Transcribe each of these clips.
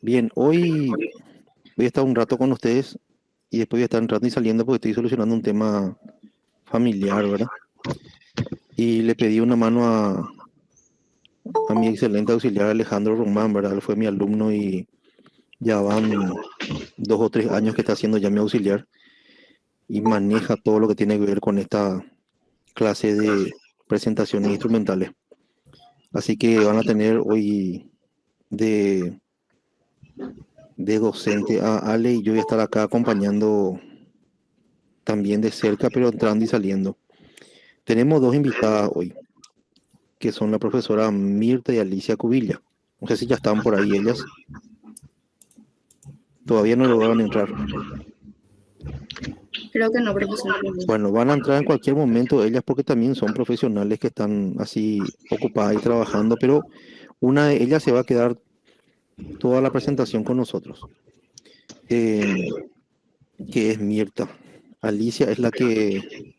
Bien, hoy voy a estar un rato con ustedes y después voy a estar entrando y saliendo porque estoy solucionando un tema familiar, ¿verdad? Y le pedí una mano a mi excelente auxiliar Alejandro Román, ¿verdad? Él fue mi alumno y ya van 2 o 3 años que está haciendo ya mi auxiliar y maneja todo lo que tiene que ver con esta clase de presentaciones instrumentales. Así que van a tener hoy de, de docente a Ale y yo voy a estar acá acompañando también de cerca, pero entrando y saliendo. Tenemos dos invitadas hoy, que son la profesora Mirta y Alicia Cubilla. No sé si ya están por ahí ellas. Todavía no lograron entrar. Creo que no, profesor. Bueno, van a entrar en cualquier momento ellas porque también son profesionales que están así ocupadas y trabajando, pero una de ellas se va a quedar toda la presentación con nosotros, que es Mirta. Alicia es la que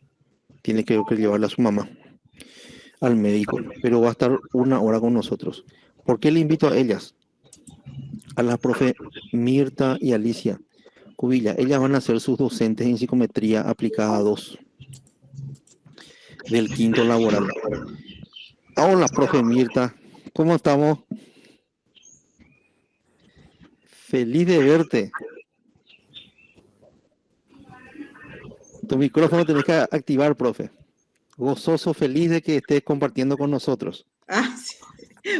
tiene que llevarla a su mamá al médico, pero va a estar 1 hora con nosotros. ¿Por qué le invito a ellas? A la profe Mirta y Alicia Cubilla. Ellas van a ser sus docentes en psicometría aplicada 2 del quinto laboral. Hola, profe Mirta. ¿Cómo estamos? Feliz de verte. Tu micrófono tenés que activar, profe. Gozoso, feliz de que estés compartiendo con nosotros. Sí.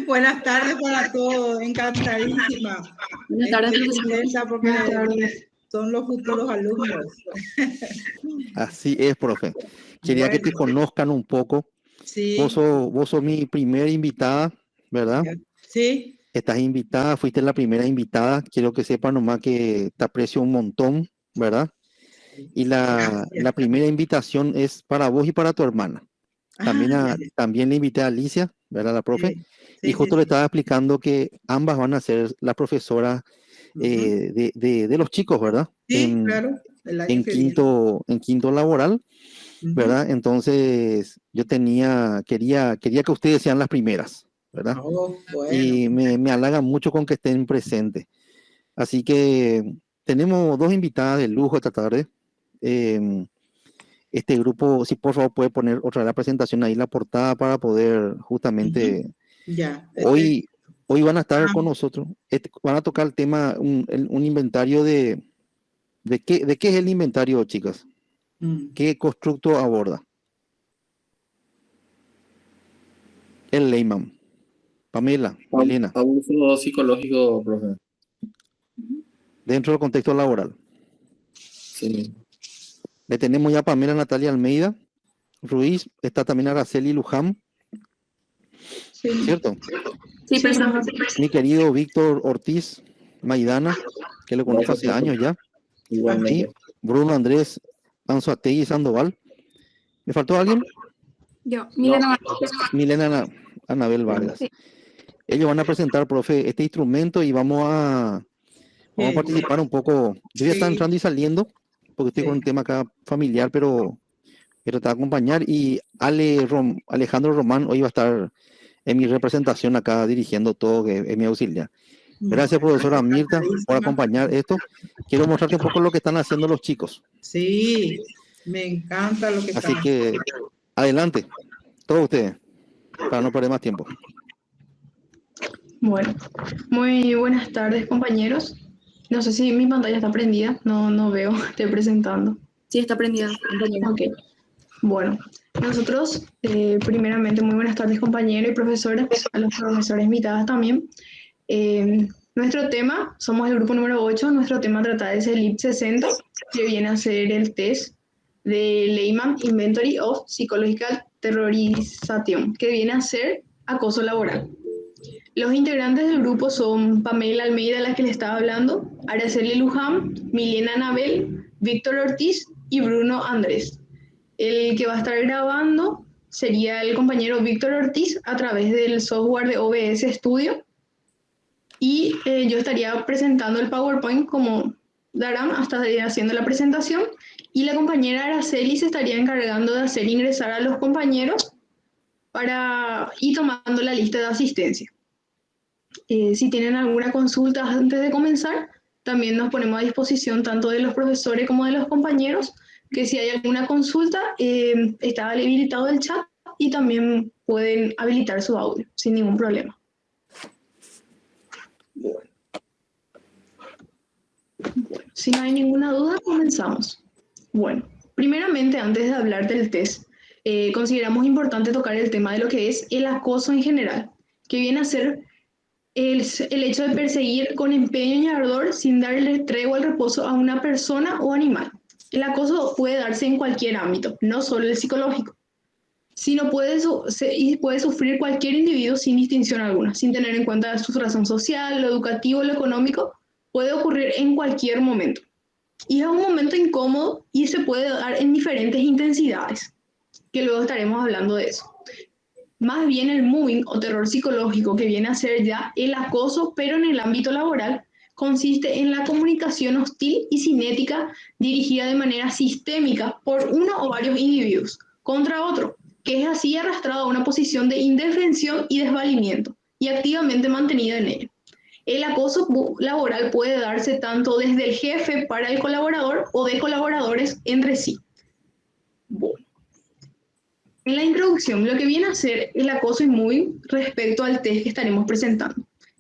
Buenas tardes para todos, encantadísima. Buenas tardes, Estoy profesor. contenta porque son los futuros alumnos. Así es, profe. Quería que te conozcan un poco. Sí. Vos sos mi primera invitada, ¿verdad? Sí. Estás invitada, fuiste la primera invitada. Quiero que sepan nomás que te aprecio un montón, ¿verdad? Y la primera invitación es para vos y para tu hermana. También le invité a Alicia, ¿verdad? La profe. Sí, Y justo le estaba explicando que ambas van a ser la profesora de los chicos, ¿verdad? Sí, claro. En quinto laboral, ¿verdad? Entonces yo quería que ustedes sean las primeras, ¿verdad? Oh, bueno. Y me halaga mucho con que estén presentes. Así que tenemos dos invitadas de lujo esta tarde. Este grupo, si por favor puede poner otra vez la presentación ahí, la portada para poder justamente... Ya. Hoy van a estar con nosotros, van a tocar el tema, un inventario ¿de qué es el inventario, chicas? ¿Qué constructo aborda? El Lehman. Pamela, Milena. Abuso psicológico, profe. Dentro del contexto laboral. Sí. Le tenemos ya a Pamela Natalia Almeida Ruiz, está también Araceli Luján. Sí. ¿Cierto? Sí, profesor. Mi querido Víctor Ortiz Maidana, que lo conozco hace años ya. Igualmente. Y Bruno Andrés Anzuategui Sandoval. ¿Me faltó alguien? Yo, Milena. Milena Anabel Vargas. Sí. Ellos van a presentar, profe, este instrumento y vamos a participar un poco. Yo ya estoy entrando y saliendo, porque estoy con un tema acá familiar, pero te va a acompañar. Y Alejandro Román hoy va a estar en mi representación acá dirigiendo todo, que es mi auxiliar. Gracias, profesora Mirta, por acompañar esto. Quiero mostrarte un poco lo que están haciendo los chicos. Sí, me encanta lo que están Así que, adelante, todos ustedes, para no perder más tiempo. Bueno, muy buenas tardes, compañeros. No sé si mi pantalla está prendida, no veo, estoy presentando. Sí, está prendida, compañero. Ok. Bueno, nosotros, primeramente, muy buenas tardes, compañeros y profesores, a los profesores invitados también. Nuestro tema, somos el grupo número 8, nuestro tema trata es el IP 60, que viene a ser el test de Lehman Inventory of Psychological Terrorization, que viene a ser acoso laboral. Los integrantes del grupo son Pamela Almeida, la que le estaba hablando, Araceli Luján, Milena Anabel, Víctor Ortiz y Bruno Andrés. El que va a estar grabando sería el compañero Víctor Ortiz a través del software de OBS Studio. Y yo estaría presentando el PowerPoint como darán hasta haciendo la presentación. Y la compañera Araceli se estaría encargando de hacer ingresar a los compañeros y tomando la lista de asistencia. Si tienen alguna consulta antes de comenzar, también nos ponemos a disposición tanto de los profesores como de los compañeros, que si hay alguna consulta, está habilitado el chat y también pueden habilitar su audio sin ningún problema. Bueno, si no hay ninguna duda, comenzamos. Bueno, primeramente, antes de hablar del test, consideramos importante tocar el tema de lo que es el acoso en general, que viene a ser el hecho de perseguir con empeño y ardor sin darle tregua al reposo a una persona o animal. El acoso puede darse en cualquier ámbito, no solo el psicológico, sino puede sufrir cualquier individuo sin distinción alguna, sin tener en cuenta su razón social, lo educativo, lo económico, puede ocurrir en cualquier momento. Y es un momento incómodo y se puede dar en diferentes intensidades, que luego estaremos hablando de eso. Más bien el mobbing o terror psicológico, que viene a ser ya el acoso, pero en el ámbito laboral, consiste en la comunicación hostil y cinética dirigida de manera sistémica por uno o varios individuos contra otro, que es así arrastrado a una posición de indefensión y desvalimiento, y activamente mantenido en ella. El acoso laboral puede darse tanto desde el jefe para el colaborador o de colaboradores entre sí. Bueno. En la introducción, lo que viene a ser el acoso y mobbing respecto al test que estaremos presentando.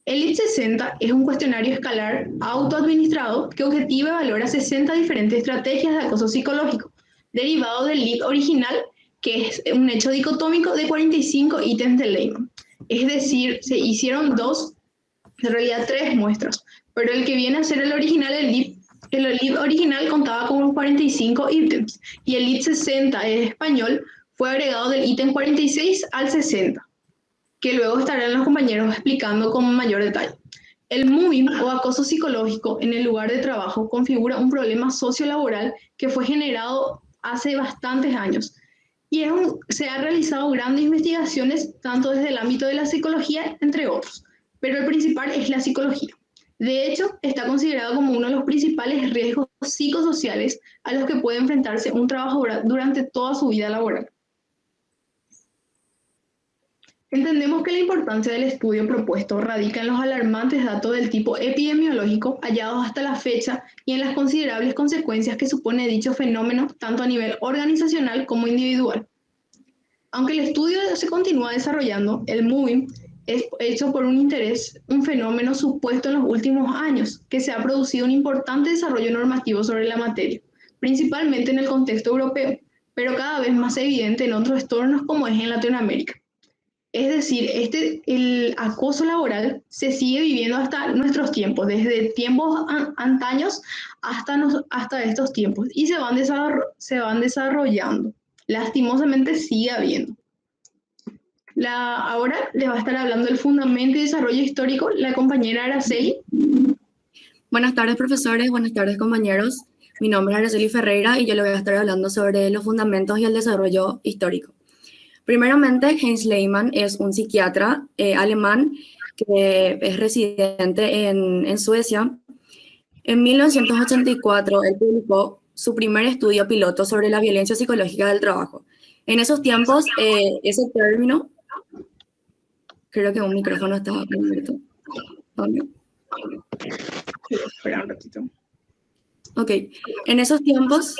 El LEAD-60 es un cuestionario escalar autoadministrado que objetiva y valora 60 diferentes estrategias de acoso psicológico, derivado del LEAD original, que es un hecho dicotómico de 45 ítems de Lehman. Es decir, se hicieron en realidad 3 muestras, pero el que viene a ser el original, el LEAD original contaba con 45 ítems, y el LEAD-60 en español fue agregado del ítem 46 al 60, que luego estarán los compañeros explicando con mayor detalle. El mobbing o acoso psicológico en el lugar de trabajo configura un problema sociolaboral que fue generado hace bastantes años y se han realizado grandes investigaciones tanto desde el ámbito de la psicología, entre otros, pero el principal es la psicología. De hecho, está considerado como uno de los principales riesgos psicosociales a los que puede enfrentarse un trabajador durante toda su vida laboral. Entendemos que la importancia del estudio propuesto radica en los alarmantes datos del tipo epidemiológico hallados hasta la fecha y en las considerables consecuencias que supone dicho fenómeno tanto a nivel organizacional como individual. Aunque el estudio se continúa desarrollando, el mobbing es hecho por un fenómeno supuesto en los últimos años, que se ha producido un importante desarrollo normativo sobre la materia, principalmente en el contexto europeo, pero cada vez más evidente en otros entornos como es en Latinoamérica. Es decir, el acoso laboral se sigue viviendo hasta nuestros tiempos, desde tiempos antaños hasta estos tiempos, y se van desarrollando. Lastimosamente sigue habiendo. Ahora les va a estar hablando del fundamento y desarrollo histórico la compañera Araceli. Buenas tardes, profesores. Buenas tardes, compañeros. Mi nombre es Araceli Ferreira y yo le voy a estar hablando sobre los fundamentos y el desarrollo histórico. Primeramente, Heinz Lehmann es un psiquiatra alemán que es residente en Suecia. En 1984, él publicó su primer estudio piloto sobre la violencia psicológica del trabajo. En esos tiempos, ese término... Creo que un micrófono estaba abierto. Espera un ratito. Ok, en esos tiempos...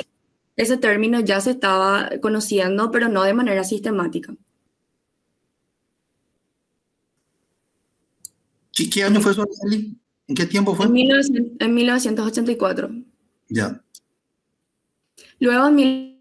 Ese término ya se estaba conociendo, pero no de manera sistemática. ¿Qué año fue eso, Araceli? ¿En qué tiempo fue? En 1984. Ya. Luego, en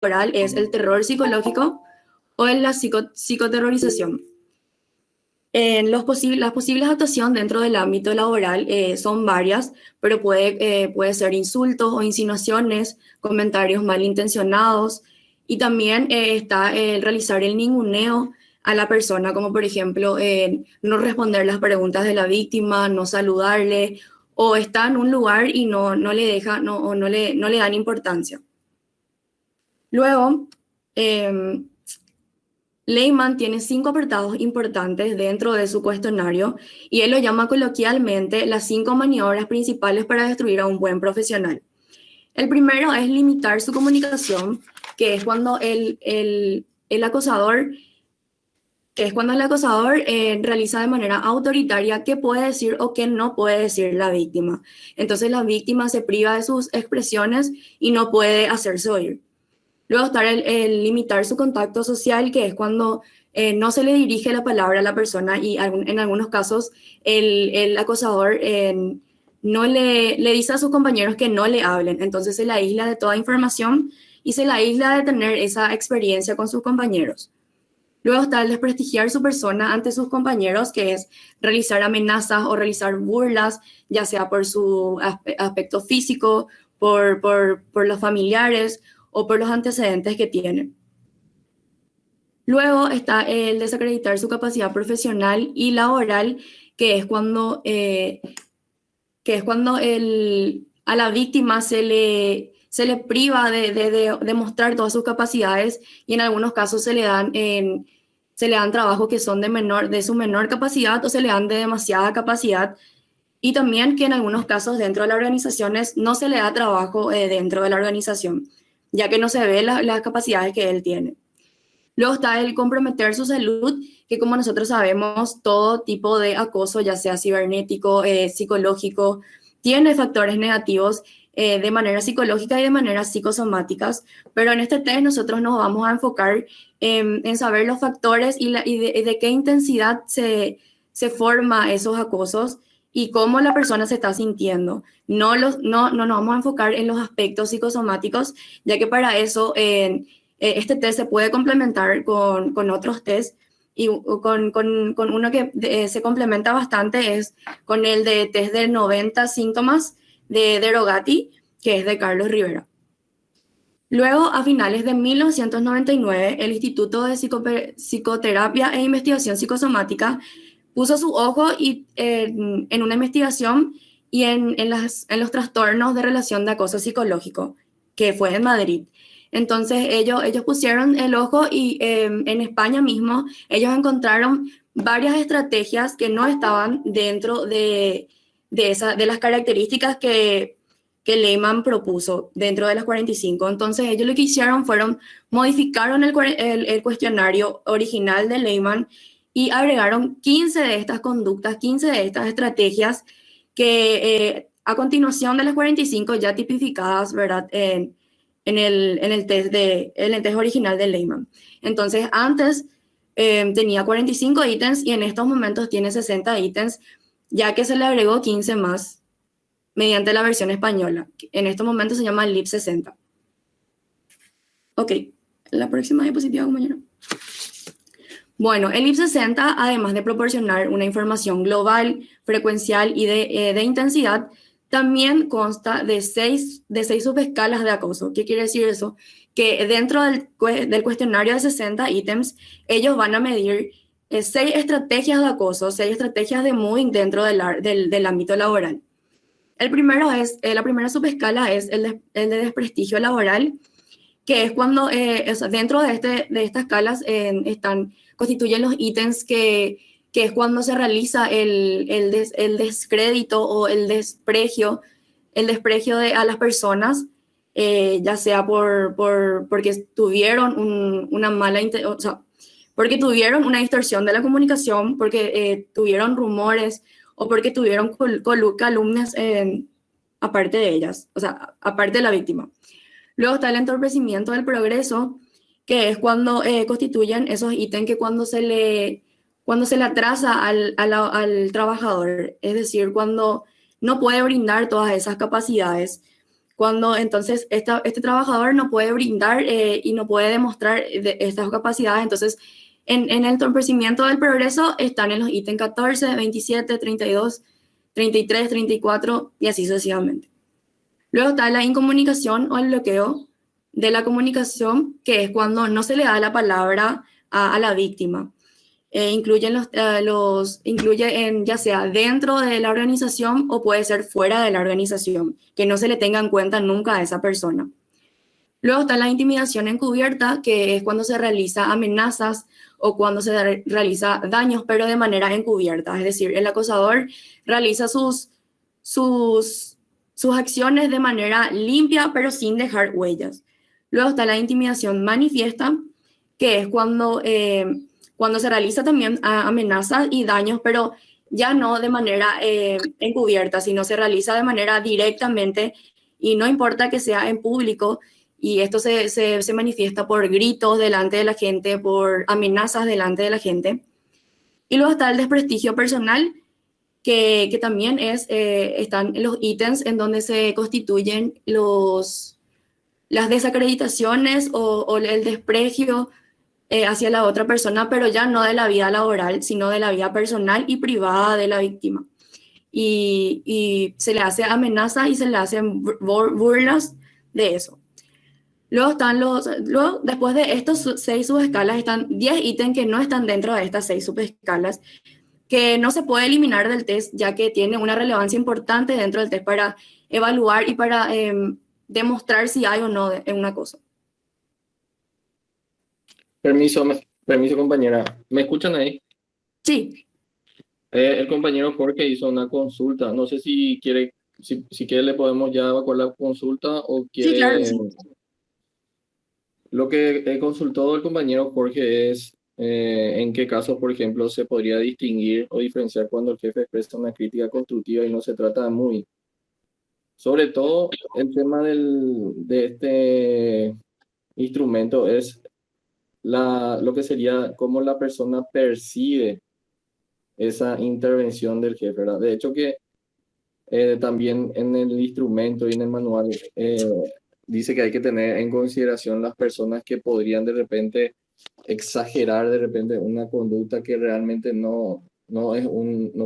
oral es el terror psicológico o en la psicoterrorización. Las posibles actuaciones dentro del ámbito laboral son varias, pero puede ser insultos o insinuaciones, comentarios malintencionados, y también está el realizar el ninguneo a la persona, como por ejemplo no responder las preguntas de la víctima, no saludarle, o está en un lugar y no le deja, o no le dan importancia. Luego, Lehmann tiene 5 apartados importantes dentro de su cuestionario y él lo llama coloquialmente las 5 maniobras principales para destruir a un buen profesional. El primero es limitar su comunicación, que es cuando el acosador realiza de manera autoritaria qué puede decir o qué no puede decir la víctima. Entonces la víctima se priva de sus expresiones y no puede hacerse oír. Luego está el limitar su contacto social, que es cuando no se le dirige la palabra a la persona y en algunos casos el acosador no le dice a sus compañeros que no le hablen. Entonces se la aísla de toda información y se la aísla de tener esa experiencia con sus compañeros. Luego está el desprestigiar su persona ante sus compañeros, que es realizar amenazas o realizar burlas, ya sea por su aspecto físico, por los familiares o por los antecedentes que tienen. Luego está el desacreditar su capacidad profesional y laboral, que es cuando a la víctima se le priva de mostrar todas sus capacidades y en algunos casos se le dan trabajos que son de su menor capacidad o se le dan de demasiada capacidad, y también que en algunos casos dentro de las organizaciones no se le da trabajo dentro de la organización, ya que no se ve las capacidades que él tiene. Luego está el comprometer su salud, que como nosotros sabemos, todo tipo de acoso, ya sea cibernético, psicológico, tiene factores negativos de manera psicológica y de manera psicosomáticas, pero en este test nosotros nos vamos a enfocar en saber los factores y de qué intensidad se forma esos acosos y cómo la persona se está sintiendo. No nos vamos a enfocar en los aspectos psicosomáticos, ya que para eso este test se puede complementar con otros tests, y con uno que se complementa bastante es con el de test de 90 síntomas de Derogati, que es de Carlos Rivera. Luego, a finales de 1999, el Instituto de Psicoterapia e Investigación Psicosomática puso su ojo en una investigación y en los trastornos de relación de acoso psicológico, que fue en Madrid. Entonces ellos pusieron el ojo y en España mismo ellos encontraron varias estrategias que no estaban dentro de las características que Lehmann propuso dentro de las 45. Entonces ellos lo que hicieron fueron modificaron el cuestionario original de Lehmann y agregaron 15 de estas conductas, 15 de estas estrategias que a continuación de las 45 ya tipificadas, ¿verdad?, en el test original de Lehmann. Entonces, antes tenía 45 ítems y en estos momentos tiene 60 ítems, ya que se le agregó 15 más mediante la versión española. En estos momentos se llama LIP 60. Ok, la próxima diapositiva, compañero. Bueno, el LIP 60, además de proporcionar una información global, frecuencial y de intensidad, también consta de 6 subescalas de acoso. ¿Qué quiere decir eso? Que dentro del cuestionario de 60 ítems, ellos van a medir 6 estrategias de acoso, 6 estrategias de mobbing dentro del ámbito laboral. La primera subescala es el de desprestigio laboral, que es cuando dentro de estas escalas constituyen los ítems que es cuando se realiza el descrédito o el desprecio a las personas, ya sea porque tuvieron porque tuvieron una distorsión de la comunicación, porque tuvieron rumores o porque tuvieron calumnias aparte de ellas, o sea, aparte de la víctima. Luego está el entorpecimiento del progreso, que es cuando constituyen esos ítems que cuando se le atrasa al trabajador, es decir, cuando no puede brindar todas esas capacidades, cuando entonces este trabajador no puede brindar y no puede demostrar estas capacidades. Entonces, en el entorpecimiento del progreso están en los ítems 14, 27, 32, 33, 34 y así sucesivamente. Luego está la incomunicación o el bloqueo de la comunicación, que es cuando no se le da la palabra a la víctima. incluye en ya sea dentro de la organización o puede ser fuera de la organización, que no se le tenga en cuenta nunca a esa persona. Luego está la intimidación encubierta, que es cuando se realiza amenazas o cuando se realiza daños, pero de manera encubierta. Es decir, el acosador realiza sus acciones de manera limpia, pero sin dejar huellas. Luego está la intimidación manifiesta, que es cuando se realiza también amenazas y daños, pero ya no de manera encubierta, sino se realiza de manera directamente y no importa que sea en público, y esto se manifiesta por gritos delante de la gente, por amenazas delante de la gente. Y luego está el desprestigio personal, que también están los ítems en donde se constituyen las desacreditaciones o el desprecio hacia la otra persona, pero ya no de la vida laboral, sino de la vida personal y privada de la víctima. Y se le hace amenaza y se le hacen burlas de eso. Luego después de estos 6 subescalas, están 10 ítems que no están dentro de estas 6 subescalas, que no se puede eliminar del test, ya que tiene una relevancia importante dentro del test para evaluar y para demostrar si hay o no en una cosa. Permiso, compañera. ¿Me escuchan ahí? Sí. El compañero Jorge hizo una consulta. No sé si quiere le podemos ya evacuar la consulta o quiere... Sí, claro que sí. Lo que consultó el compañero Jorge es en qué casos, por ejemplo, se podría distinguir o diferenciar cuando el jefe expresa una crítica constructiva y no se trata de muy. Sobre todo, el tema de este instrumento es lo que sería cómo la persona percibe esa intervención del jefe, ¿verdad? De hecho que también en el instrumento y en el manual dice que hay que tener en consideración las personas que podrían de repente exagerar de repente una conducta que realmente no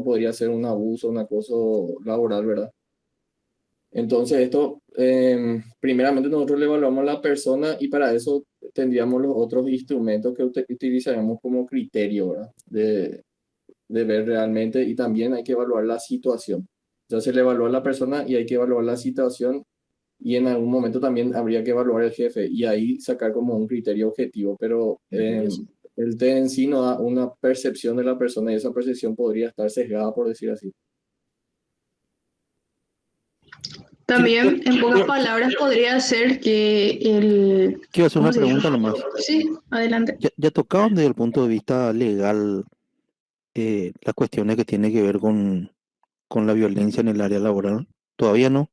podría ser un abuso, un acoso laboral, ¿verdad? Entonces esto, primeramente nosotros le evaluamos a la persona y para eso tendríamos los otros instrumentos que utilizaríamos como criterio, ¿verdad? De ver realmente, y también hay que evaluar la situación. Entonces le evalúa a la persona y hay que evaluar la situación, y en algún momento también habría que evaluar el jefe y ahí sacar como un criterio objetivo, pero el test en sí no da una percepción de la persona y esa percepción podría estar sesgada, por decir así. También, en pocas palabras, podría ser que el... Quiero hacer una ¿cómo se pregunta llama? nomás. Sí, adelante. Ya tocaban desde el punto de vista legal las cuestiones que tienen que ver con la violencia en el área laboral. ¿Todavía no?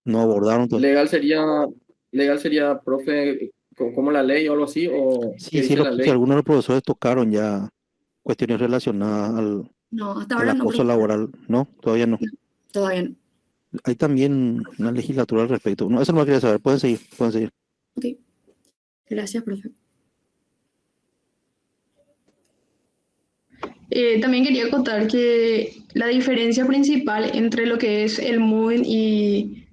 ¿No abordaron todavía? Legal sería, profe, como la ley o algo así, o Sí, ¿qué dice la sí, ley? algunos de los profesores tocaron ya cuestiones relacionadas No, hasta al ahora no. acoso laboral. ¿No? Todavía no. Todavía no. Hay también una legislatura al respecto. No, eso no lo quería saber. Pueden seguir. Ok. Gracias, profe. También quería contar que la diferencia principal entre lo que es el moving y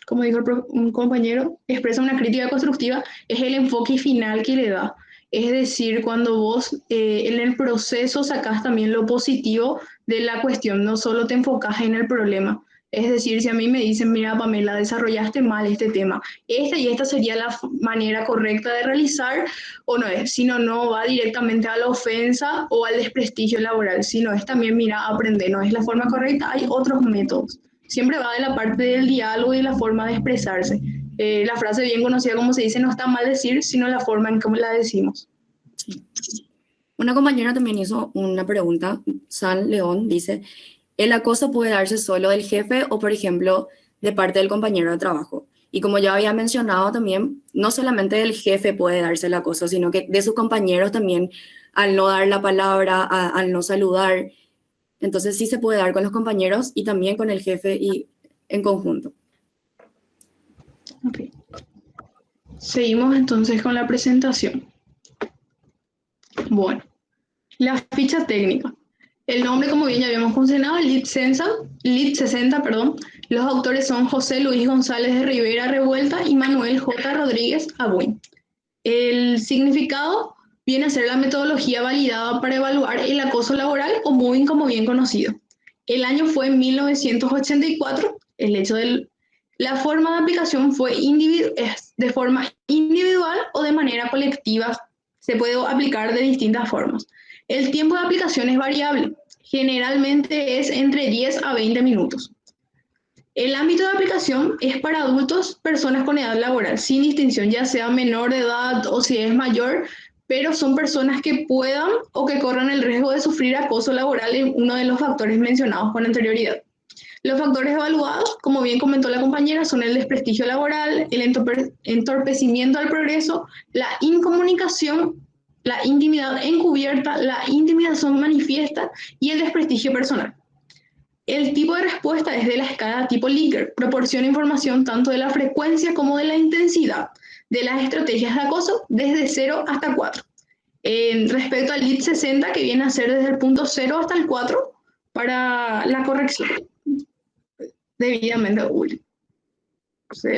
como dijo un compañero, expresa una crítica constructiva, es el enfoque final que le da. Es decir, cuando vos en el proceso sacás también lo positivo de la cuestión, no solo te enfocás en el problema. Es decir, si a mí me dicen, mira, Pamela, desarrollaste mal este tema, esta sería la manera correcta de realizar, o no es, sino no va directamente a la ofensa o al desprestigio laboral, sino es también, mira, aprender, no es la forma correcta, hay otros métodos. Siempre va de la parte del diálogo y la forma de expresarse. La frase bien conocida, como se dice, no está mal decir, sino la forma en cómo la decimos. Sí. Una compañera también hizo una pregunta, San León, dice, ¿el acoso puede darse solo del jefe o, por ejemplo, de parte del compañero de trabajo? Y como ya había mencionado también, no solamente del jefe puede darse el acoso, sino que de sus compañeros también, al no dar la palabra, al no saludar. Entonces sí se puede dar con los compañeros y también con el jefe y en conjunto. Okay. Seguimos entonces con la presentación. Bueno, la ficha técnica. El nombre, como bien ya habíamos mencionado, LIT 60, Los autores son José Luis González de Rivera Revuelta y Manuel J. Rodríguez Abuin. El significado viene a ser la metodología validada para evaluar el acoso laboral o mobbing como bien conocido. El año fue 1984, la forma de aplicación fue de forma individual o de manera colectiva. Se puede aplicar de distintas formas. El tiempo de aplicación es variable, generalmente es entre 10 a 20 minutos. El ámbito de aplicación es para adultos, personas con edad laboral, sin distinción, ya sea menor de edad o si es mayor, pero son personas que puedan o que corran el riesgo de sufrir acoso laboral en uno de los factores mencionados con anterioridad. Los factores evaluados, como bien comentó la compañera, son el desprestigio laboral, el entorpecimiento al progreso, la incomunicación, la intimidad encubierta, la intimidación manifiesta y el desprestigio personal. El tipo de respuesta es de la escala tipo Likert, proporciona información tanto de la frecuencia como de la intensidad de las estrategias de acoso desde 0 hasta 4. Respecto al LIT 60, que viene a ser desde el punto 0 hasta el 4, para la corrección debidamente útil. Sí.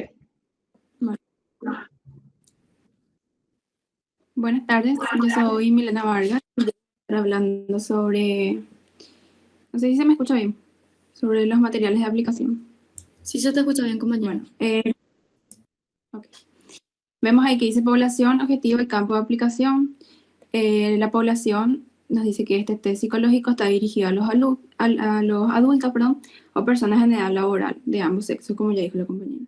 Buenas tardes, yo soy Milena Vargas y voy a estar hablando sobre, no sé si se me escucha bien, sobre los materiales de aplicación. Sí se te escucha bien, compañero. Okay. Vemos ahí que dice población, objetivo y campo de aplicación. La población nos dice que este test psicológico está dirigido a los adultos, o personas en edad laboral de ambos sexos, como ya dijo la compañera.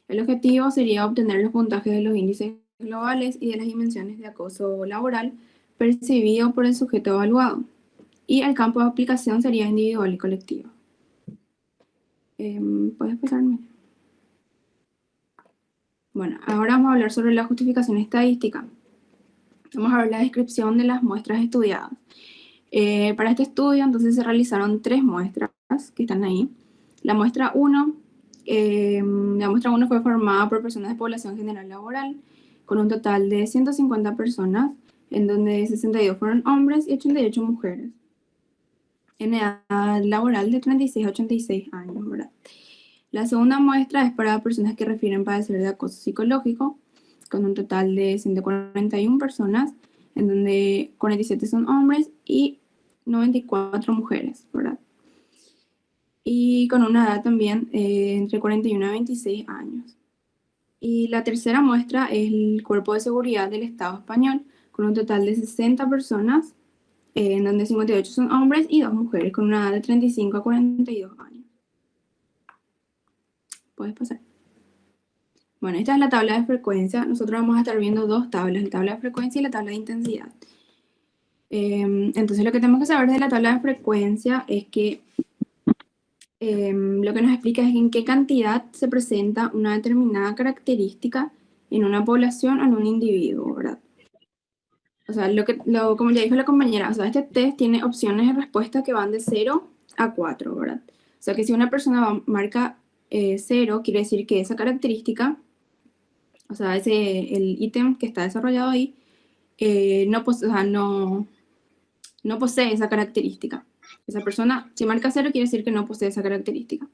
El objetivo sería obtener los puntajes de los índices globales y de las dimensiones de acoso laboral percibido por el sujeto evaluado. Y el campo de aplicación sería individual y colectivo. ¿Puedes pasarme? Bueno, ahora vamos a hablar sobre la justificación estadística. Vamos a ver la descripción de las muestras estudiadas. Para este estudio, entonces, se realizaron 3 muestras que están ahí. La muestra 1 fue formada por personas de población general laboral, con un total de 150 personas, en donde 62 fueron hombres y 88 mujeres, en edad laboral de 36 a 86 años, ¿verdad? La segunda muestra es para personas que refieren padecer de acoso psicológico, con un total de 141 personas, en donde 47 son hombres y 94 mujeres, ¿verdad? Y con una edad también entre 41 a 26 años. Y la tercera muestra es el Cuerpo de Seguridad del Estado español, con un total de 60 personas, en donde 58 son hombres y 2 mujeres, con una edad de 35 a 42 años. Puedes pasar. Bueno, esta es la tabla de frecuencia. Nosotros vamos a estar viendo 2 tablas, la tabla de frecuencia y la tabla de intensidad. Entonces, lo que tenemos que saber de la tabla de frecuencia es que lo que nos explica es en qué cantidad se presenta una determinada característica en una población o en un individuo, ¿verdad? O sea, como ya dijo la compañera, o sea, este test tiene opciones de respuesta que van de 0 a 4, ¿verdad? O sea, que si una persona marca 0, quiere decir que esa característica, o sea, el ítem que está desarrollado ahí, no posee esa característica. Esa persona, si marca 0, quiere decir que no posee esa característica.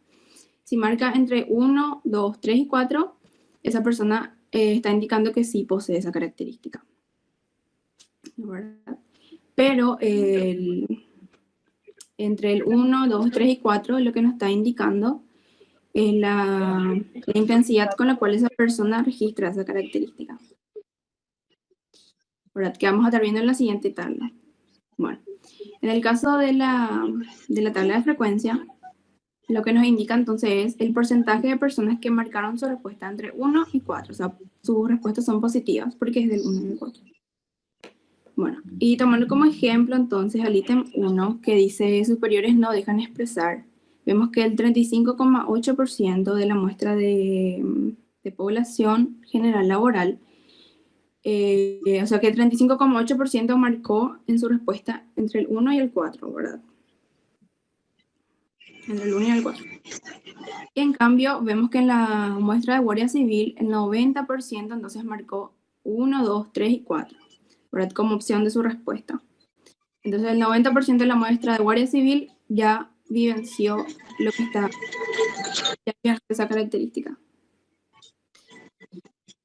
Si marca entre 1, 2, 3 y 4, esa persona está indicando que sí posee esa característica, ¿verdad? Pero entre el 1, 2, 3 y 4 lo que nos está indicando es la intensidad con la cual esa persona registra esa característica, ¿verdad? Que vamos a estar viendo en la siguiente tabla. Bueno, en el caso de la tabla de frecuencia, lo que nos indica entonces es el porcentaje de personas que marcaron su respuesta entre 1 y 4. O sea, sus respuestas son positivas porque es del 1 al 4. Bueno, y tomando como ejemplo entonces al ítem 1 que dice superiores no dejan expresar, vemos que el 35,8% de la muestra de población general laboral, o sea que el 35,8% marcó en su respuesta entre el 1 y el 4, ¿verdad? Entre el 1 y el 4. Y en cambio, vemos que en la muestra de Guardia Civil, el 90% entonces marcó 1, 2, 3 y 4, ¿verdad? Como opción de su respuesta. Entonces el 90% de la muestra de Guardia Civil ya vivenció lo que está ya esa característica.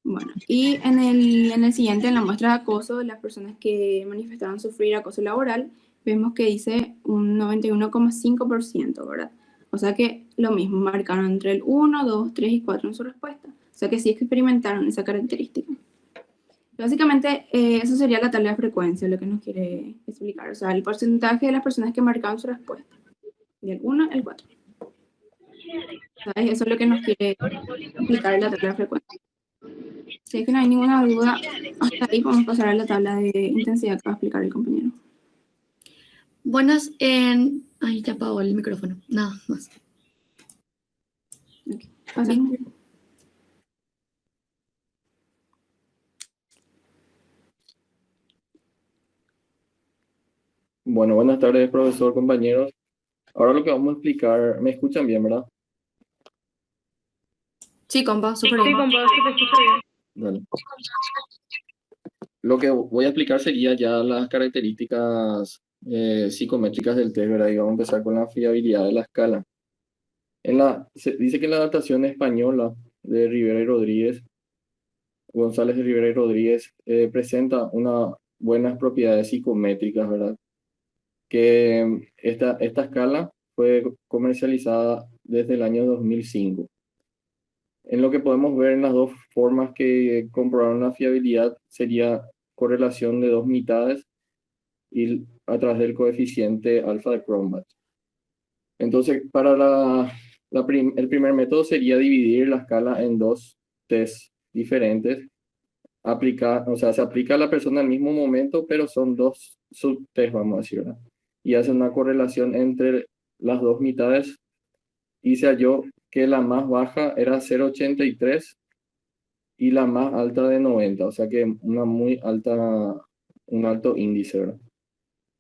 Bueno, y en el siguiente, en la muestra de acoso, de las personas que manifestaron sufrir acoso laboral, vemos que dice un 91,5%, ¿verdad? O sea que lo mismo, marcaron entre el 1, 2, 3 y 4 en su respuesta. O sea que sí experimentaron esa característica. Básicamente, eso sería la tabla de frecuencia, lo que nos quiere explicar. O sea, el porcentaje de las personas que marcaron su respuesta. Del 1 al 4. ¿Sabes? Eso es lo que nos quiere explicar la tabla de frecuencia. Si es que no hay ninguna duda, hasta ahí podemos pasar a la tabla de intensidad que va a explicar el compañero. Buenas, Ay, ya apagó el micrófono. Nada más. Okay. Pasemos. Bueno, buenas tardes, profesor, compañeros. Ahora lo que vamos a explicar, ¿me escuchan bien, verdad? Sí, compa, súper bien. Dale. Lo que voy a explicar sería ya las características psicométricas del test, ¿verdad? Y vamos a empezar con la fiabilidad de la escala. Se dice que en la adaptación española de Rivera y Rodríguez, González de Rivera y Rodríguez, presenta unas buenas propiedades psicométricas, ¿verdad? Que esta escala fue comercializada desde el año 2005. En lo que podemos ver en las dos formas que comprobaron la fiabilidad sería correlación de dos mitades y a través del coeficiente alfa de Cronbach. Entonces, para el primer método sería dividir la escala en dos tests diferentes. O sea, se aplica a la persona al mismo momento, pero son dos subtests, vamos a decir, ¿verdad? Y hace una correlación entre las dos mitades y se halló que la más baja era 0,83 y la más alta de 90, o sea que un alto índice, ¿verdad?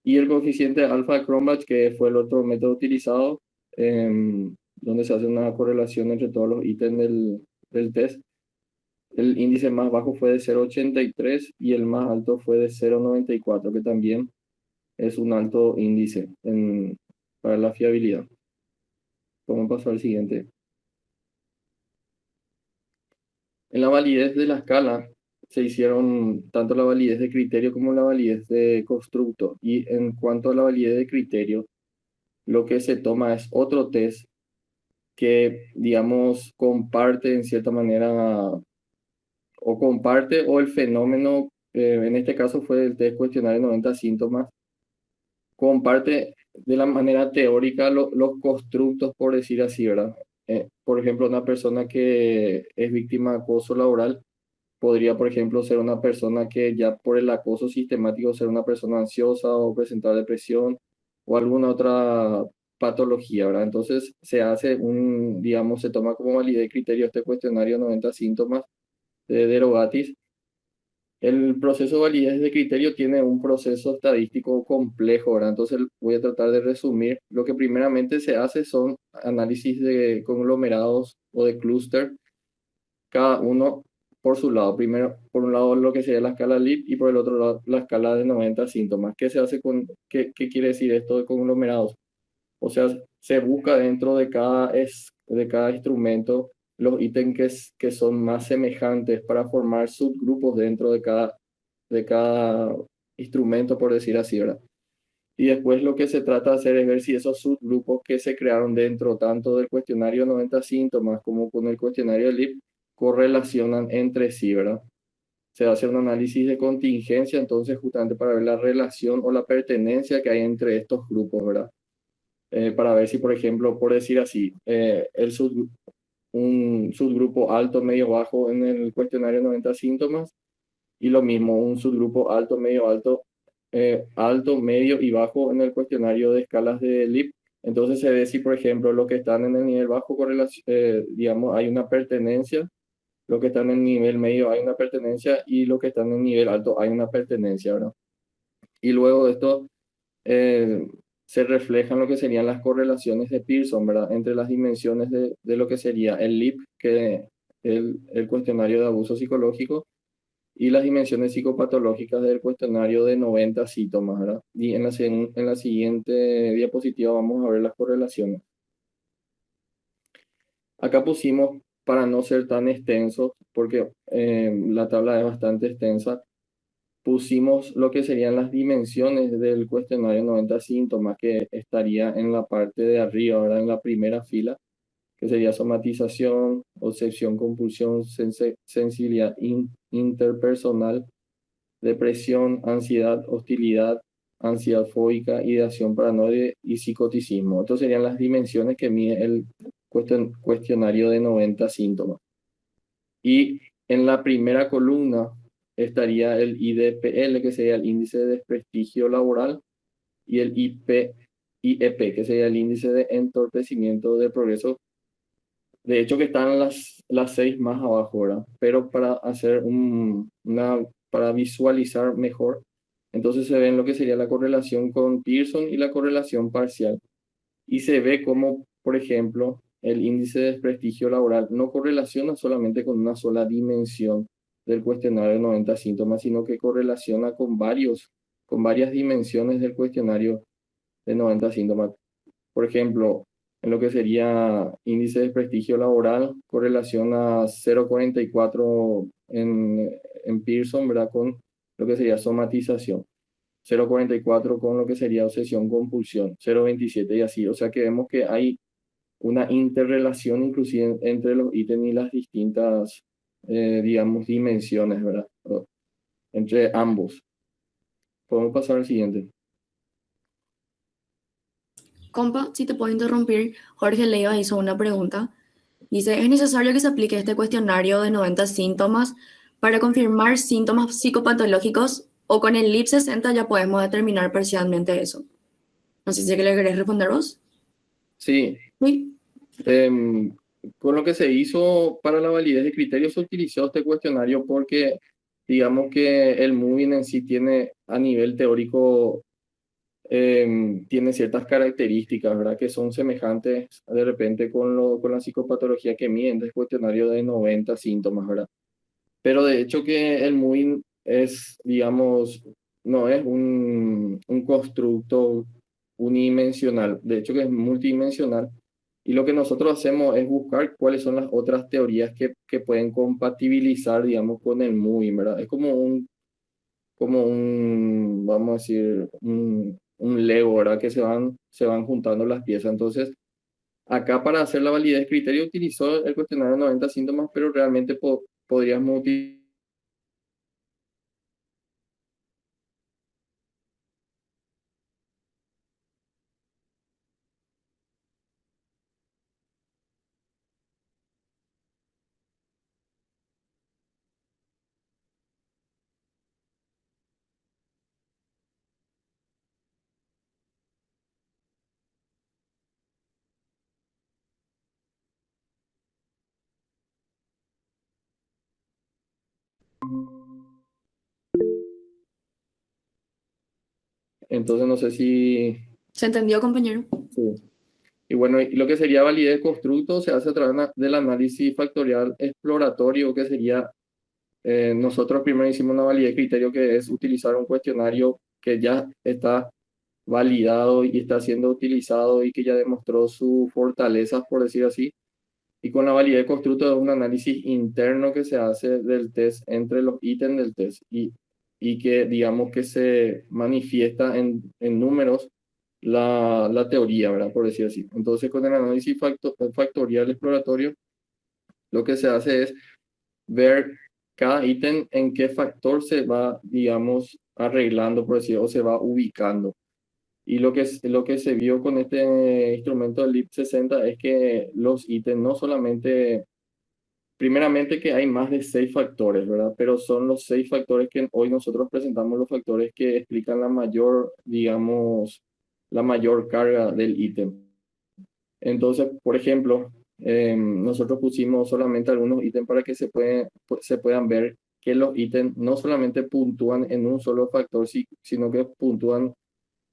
Y el coeficiente alfa de Cronbach, que fue el otro método utilizado, donde se hace una correlación entre todos los ítems del test. El índice más bajo fue de 0,83 y el más alto fue de 0,94, que también es un alto índice para la fiabilidad. Vamos a pasar al siguiente. En la validez de la escala se hicieron tanto la validez de criterio como la validez de constructo. Y en cuanto a la validez de criterio, lo que se toma es otro test que, digamos, comparte en cierta manera, o comparte, o el fenómeno, en este caso fue el test cuestionario 90 síntomas, comparte de la manera teórica los constructos, por decir así, ¿verdad? Por ejemplo, una persona que es víctima de acoso laboral podría, por ejemplo, ser una persona que ya por el acoso sistemático ser una persona ansiosa o presentar depresión o alguna otra patología, ¿verdad? Entonces se hace digamos, se toma como validez de criterio este cuestionario 90 síntomas de Derogatis. El proceso de validez de criterio tiene un proceso estadístico complejo, ¿verdad? Entonces voy a tratar de resumir. Lo que primeramente se hace son análisis de conglomerados o de clúster, cada uno por su lado. Primero, por un lado, lo que sería la escala LIP y por el otro lado, la escala de 90 síntomas. ¿Qué se hace qué quiere decir esto de conglomerados? O sea, se busca dentro de cada instrumento los ítems que son más semejantes para formar subgrupos dentro de cada instrumento, por decir así, ¿verdad? Y después lo que se trata de hacer es ver si esos subgrupos que se crearon dentro tanto del cuestionario 90 síntomas como con el cuestionario LIP correlacionan entre sí, ¿verdad? Se hace un análisis de contingencia, entonces justamente para ver la relación o la pertenencia que hay entre estos grupos, ¿verdad? Para ver si, por ejemplo, por decir así, un subgrupo alto, medio, bajo en el cuestionario 90 síntomas y lo mismo, un subgrupo alto, medio, alto, alto, medio y bajo en el cuestionario de escalas de LIP. Entonces se ve si, por ejemplo, los que están en el nivel bajo, digamos, hay una pertenencia, los que están en el nivel medio hay una pertenencia y los que están en el nivel alto hay una pertenencia, ¿verdad? Y luego de esto se reflejan lo que serían las correlaciones de Pearson, ¿verdad? Entre las dimensiones de lo que sería el LIP, que es el cuestionario de abuso psicológico, y las dimensiones psicopatológicas del cuestionario de 90 síntomas, ¿verdad? Y en la siguiente diapositiva vamos a ver las correlaciones. Acá pusimos, para no ser tan extensos, porque la tabla es bastante extensa, pusimos lo que serían las dimensiones del cuestionario 90 síntomas, que estaría en la parte de arriba, ¿verdad? En la primera fila, que sería somatización, obsesión, compulsión, sensibilidad interpersonal, depresión, ansiedad, hostilidad, ansiedad fóbica, ideación paranoide y psicoticismo. Estas serían las dimensiones que mide el cuestionario de 90 síntomas. Y en la primera columna estaría el IDPL, que sería el índice de desprestigio laboral, y el IEP, que sería el índice de entorpecimiento de progreso. De hecho, que están las 6 más abajo, ¿verdad? Pero para hacer para visualizar mejor, entonces se ve lo que sería la correlación con Pearson y la correlación parcial. Y se ve como, por ejemplo, el índice de desprestigio laboral no correlaciona solamente con una sola dimensión del cuestionario de 90 síntomas, sino que correlaciona con varias dimensiones del cuestionario de 90 síntomas. Por ejemplo, en lo que sería índice de desprestigio laboral, correlaciona 0,44 en Pearson, ¿verdad? Con lo que sería somatización. 0,44 con lo que sería obsesión, compulsión, 0,27 y así. O sea que vemos que hay una interrelación inclusive entre los ítems y las distintas, digamos, dimensiones, ¿verdad? Entre ambos. Podemos pasar al siguiente. Compa, si te puedo interrumpir, Jorge Leiva hizo una pregunta. Dice, ¿es necesario que se aplique este cuestionario de 90 síntomas para confirmar síntomas psicopatológicos o con el LIP60 ya podemos determinar parcialmente eso? No sé si le querés responder vos. Sí. Sí. Con lo que se hizo para la validez de criterios se utilizó este cuestionario porque digamos que el Moving en sí tiene a nivel teórico tiene ciertas características, ¿verdad? Que son semejantes de repente con la psicopatología que mide en el cuestionario de 90 síntomas, ¿verdad? Pero de hecho que el Moving es, digamos, no es un constructo unidimensional, de hecho que es multidimensional. Y lo que nosotros hacemos es buscar cuáles son las otras teorías que pueden compatibilizar, digamos, con el Moving, ¿verdad? Es como un, vamos a decir, un Lego, ¿verdad? Que se van juntando las piezas. Entonces, acá para hacer la validez de criterio utilizó el cuestionario 90 síntomas, pero realmente podríamos utilizar. Entonces, no sé si... ¿Se entendió, compañero? Sí. Y bueno, y lo que sería validez de constructo se hace a través del análisis factorial exploratorio, que sería, nosotros primero hicimos una validez de criterio que es utilizar un cuestionario que ya está validado y está siendo utilizado y que ya demostró sus fortalezas, por decir así. Y con la validez de constructo es un análisis interno que se hace del test entre los ítems del test y que digamos que se manifiesta en números la teoría, ¿verdad? Por decir así. Entonces, con el análisis factorial exploratorio, lo que se hace es ver cada ítem en qué factor se va, digamos, arreglando, por decir, o se va ubicando. Y lo que se vio con este instrumento del LIP60 es que los ítems no solamente, primeramente que hay más de 6 factores, ¿verdad? Pero son los 6 factores que hoy nosotros presentamos los factores que explican la mayor, digamos, la mayor carga del ítem. Entonces, por ejemplo, nosotros pusimos solamente algunos ítems para que se puedan ver que los ítems no solamente puntúan en un solo factor, sino que puntúan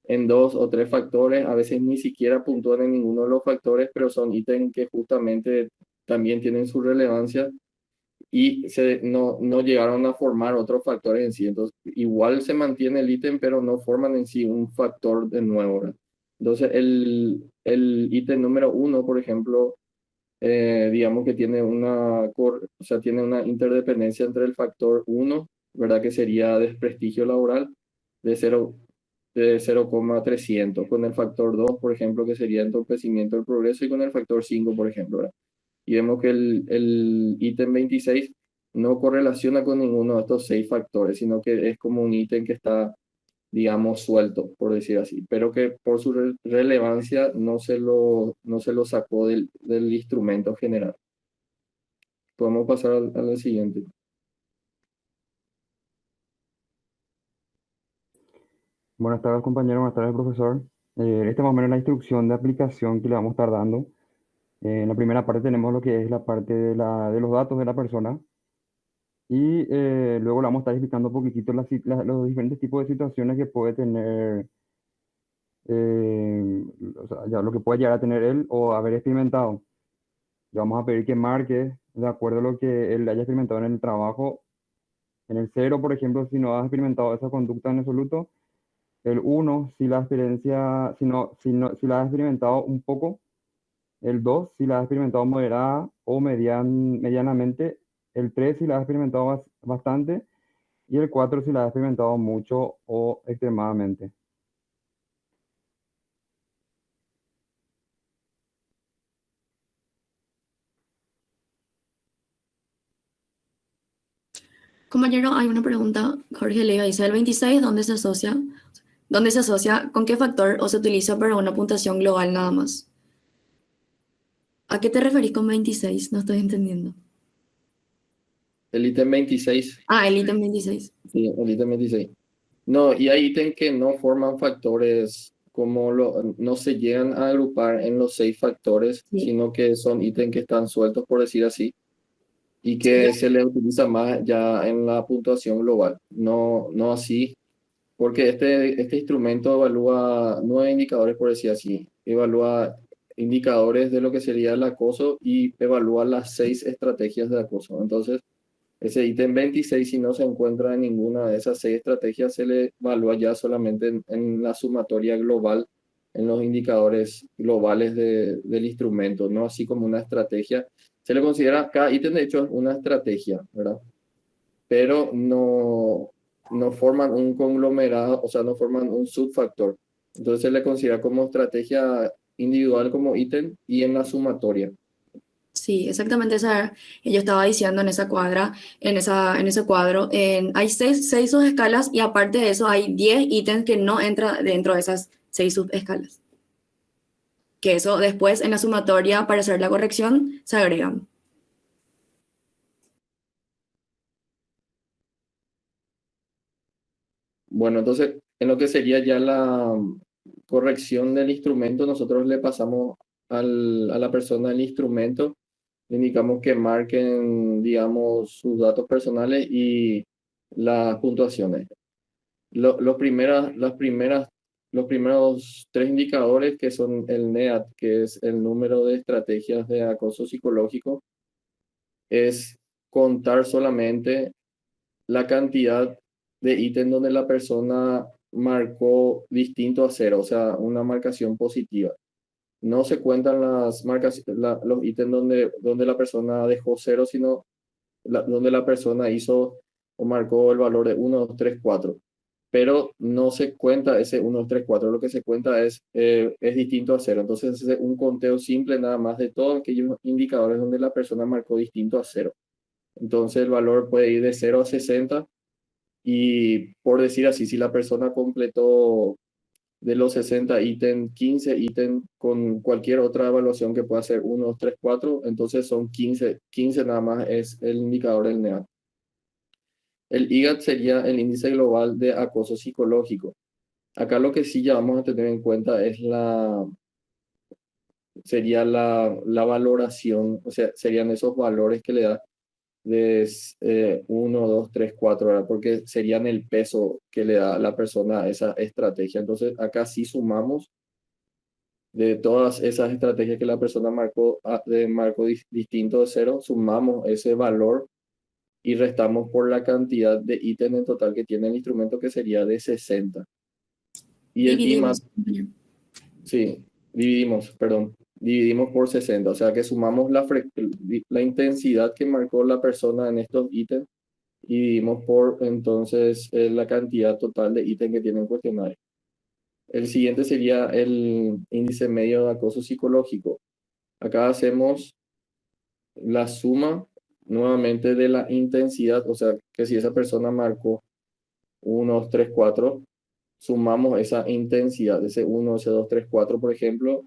en 2 o 3 factores, a veces ni siquiera puntúan en ninguno de los factores, pero son ítems que justamente también tienen su relevancia y no llegaron a formar otros factores en sí. Entonces, igual se mantiene el ítem, pero no forman en sí un factor de nuevo, ¿verdad? Entonces, el ítem número 1, por ejemplo, digamos que tiene o sea, tiene una interdependencia entre el factor 1, ¿verdad? Que sería desprestigio laboral de 0,300, con el factor 2, por ejemplo, que sería entorpecimiento del progreso, y con el factor 5, por ejemplo, ¿verdad? Y vemos que el ítem 26 no correlaciona con ninguno de estos 6 factores, sino que es como un ítem que está, digamos, suelto, por decir así, pero que por su relevancia no se lo sacó del instrumento general. Podemos pasar a la siguiente. Buenas tardes, compañero. Buenas tardes, profesor. Esta es más o menos la instrucción de aplicación que le vamos a estar dando. En la primera parte tenemos lo que es la parte de los datos de la persona y luego le vamos a estar explicando un poquitito los diferentes tipos de situaciones que puede tener, o sea, ya lo que puede llegar a tener él o haber experimentado. Le vamos a pedir que marque de acuerdo a lo que él haya experimentado en el trabajo. En el 0, por ejemplo, si no ha experimentado esa conducta en absoluto. El 1, si la experiencia, si la ha experimentado un poco. El 2, si la ha experimentado moderada o medianamente. El 3, si la ha experimentado bastante. Y el 4, si la ha experimentado mucho o extremadamente. Compañero, hay una pregunta. Jorge Leiva dice, el 26, ¿dónde se asocia? ¿Dónde se asocia? ¿Con qué factor o se utiliza para una puntuación global nada más? ¿A qué te referís con 26? No estoy entendiendo. El ítem 26. Ah, el ítem 26. Sí, el ítem 26. No, y hay ítems que no forman factores, no se llegan a agrupar en los 6 factores, Sí. sino que son ítems que están sueltos, por decir así, y que se les utiliza más ya en la puntuación global. No así, porque este instrumento evalúa 9 indicadores, por decir así. Evalúa indicadores de lo que sería el acoso y evalúa las 6 estrategias de acoso. Entonces, ese ítem 26, si no se encuentra en ninguna de esas 6 estrategias, se le evalúa ya solamente en la sumatoria global, en los indicadores globales del instrumento, no así como una estrategia. Se le considera, cada ítem de hecho es una estrategia, ¿verdad? Pero no forman un conglomerado, o sea, no forman un subfactor. Entonces se le considera como estrategia individual como ítem y en la sumatoria. Sí, exactamente esa, yo estaba diciendo en esa cuadra, en ese cuadro, hay 6 subescalas y aparte de eso hay 10 ítems que no entran dentro de esas 6 subescalas. Que eso después en la sumatoria para hacer la corrección se agregan. Bueno, entonces, en lo que sería ya la corrección del instrumento, nosotros le pasamos a la persona el instrumento, le indicamos que marquen, digamos, sus datos personales y las puntuaciones. Los primeros 3 indicadores, que son el NEAT, que es el número de estrategias de acoso psicológico, es contar solamente la cantidad de ítems donde la persona marcó distinto a 0, o sea, una marcación positiva. No se cuentan los ítems donde la persona dejó 0, sino donde la persona hizo o marcó el valor de 1, 2, 3, 4. Pero no se cuenta ese 1, 2, 3, 4. Lo que se cuenta es distinto a 0. Entonces es un conteo simple nada más de todos aquellos indicadores donde la persona marcó distinto a 0. Entonces el valor puede ir de 0 a 60. Y por decir así, si la persona completó de los 60 ítems, 15 ítems con cualquier otra evaluación que pueda ser 1, 2, 3, 4, entonces son 15 nada más es el indicador del NEAT. El IGAT sería el índice global de acoso psicológico. Acá lo que sí ya vamos a tener en cuenta es sería la valoración, o sea, serían esos valores que le da de 1, 2, 3, 4, ¿verdad? Porque serían el peso que le da a la persona a esa estrategia. Entonces, acá sí sumamos de todas esas estrategias que la persona marcó distinto de 0, sumamos ese valor y restamos por la cantidad de ítems en total que tiene el instrumento, que sería de 60. Y el Dividimos, IMAP, compañero. sí, dividimos por 60, o sea que sumamos la intensidad que marcó la persona en estos ítems y dividimos por entonces la cantidad total de ítems que tiene el cuestionario. El siguiente sería el índice medio de acoso psicológico. Acá hacemos la suma nuevamente de la intensidad, o sea que si esa persona marcó 1, 2, 3, 4, sumamos esa intensidad, ese 1, ese 2, 3, 4, por ejemplo,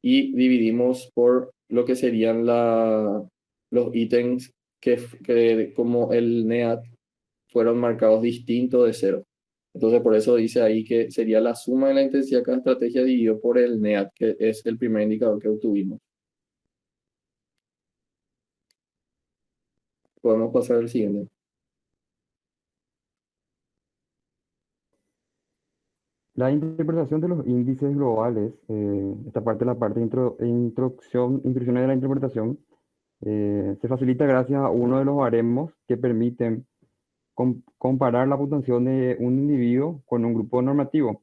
y dividimos por lo que serían los ítems que como el NEAT fueron marcados distintos de 0. Entonces por eso dice ahí que sería la suma de la intensidad de cada estrategia dividido por el NEAT, que es el primer indicador que obtuvimos. Podemos pasar al siguiente. La interpretación de los índices globales, esta parte es la parte de instrucciones de la interpretación, se facilita gracias a uno de los baremos que permiten comparar la puntuación de un individuo con un grupo normativo,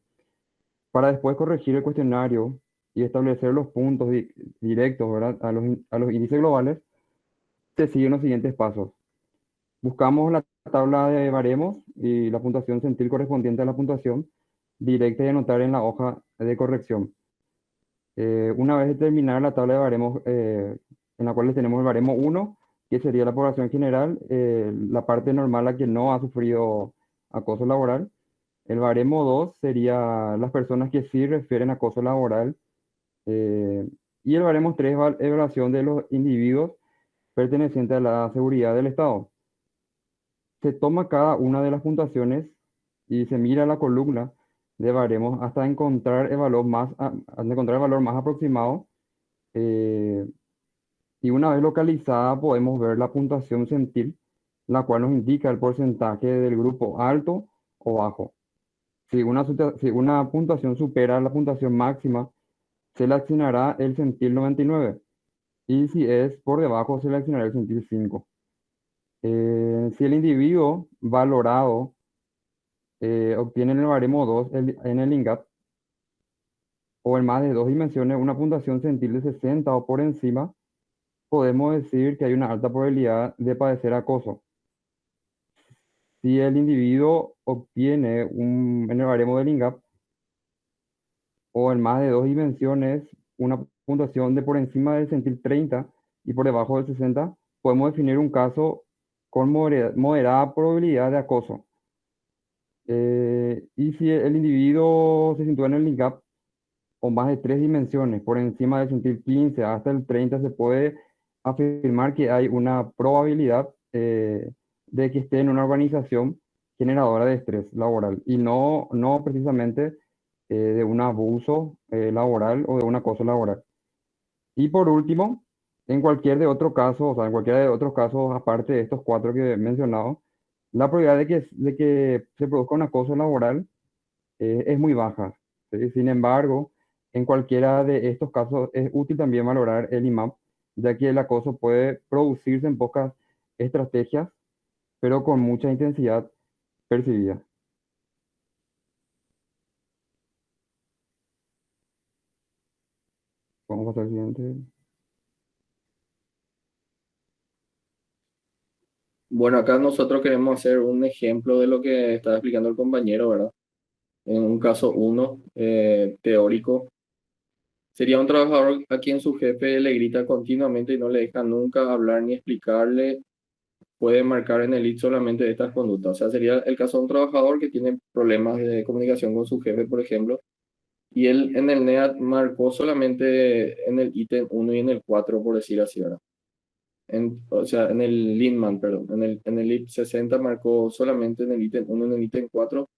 para después corregir el cuestionario y establecer los puntos directos, ¿verdad? A los índices globales. Se siguen los siguientes pasos. Buscamos la tabla de baremos y la puntuación centil correspondiente a la puntuación directa y anotar en la hoja de corrección. Una vez determinada la tabla de baremos, en la cual tenemos el baremo 1, que sería la población general, la parte normal, la que no ha sufrido acoso laboral. El baremo 2 sería las personas que sí refieren acoso laboral. Y el baremo 3 es evaluación de los individuos pertenecientes a la seguridad del Estado. Se toma cada una de las puntuaciones y se mira la columna de baremos hasta encontrar el valor más aproximado. Y una vez localizada podemos ver la puntuación centil, la cual nos indica el porcentaje del grupo alto o bajo. Si una puntuación supera la puntuación máxima, seleccionará el centil 99. Y si es por debajo, seleccionará el centil 5. Si el individuo valorado obtiene en el baremo 2 en el INGAP o en más de 2 dimensiones una puntuación centil de 60 o por encima, podemos decir que hay una alta probabilidad de padecer acoso. Si el individuo obtiene en el baremo del INGAP o en más de 2 dimensiones una puntuación de por encima del centil 30 y por debajo del 60, podemos definir un caso con moderada probabilidad de acoso. Y si el individuo se sitúa en el INGAP o más de 3 dimensiones, por encima del centil 15 hasta el 30, se puede afirmar que hay una probabilidad de que esté en una organización generadora de estrés laboral y no precisamente de un abuso laboral o de un acoso laboral. Y por último, en cualquiera de otros casos aparte de estos 4 que he mencionado, la probabilidad de que se produzca un acoso laboral es muy baja. ¿Sí? Sin embargo, en cualquiera de estos casos es útil también valorar el IMAP, ya que el acoso puede producirse en pocas estrategias, pero con mucha intensidad percibida. Vamos a pasar al siguiente. Bueno, acá nosotros queremos hacer un ejemplo de lo que estaba explicando el compañero, ¿verdad? En un caso 1, teórico, sería un trabajador a quien su jefe le grita continuamente y no le deja nunca hablar ni explicarle. Puede marcar en el IT solamente estas conductas. O sea, sería el caso de un trabajador que tiene problemas de comunicación con su jefe, por ejemplo, y él en el NEAT marcó solamente en el ítem 1 y en el 4, por decir así, ¿verdad? O sea, en el Linman, perdón, en el IP 60 marcó solamente en el ítem 1 y en el ítem 4.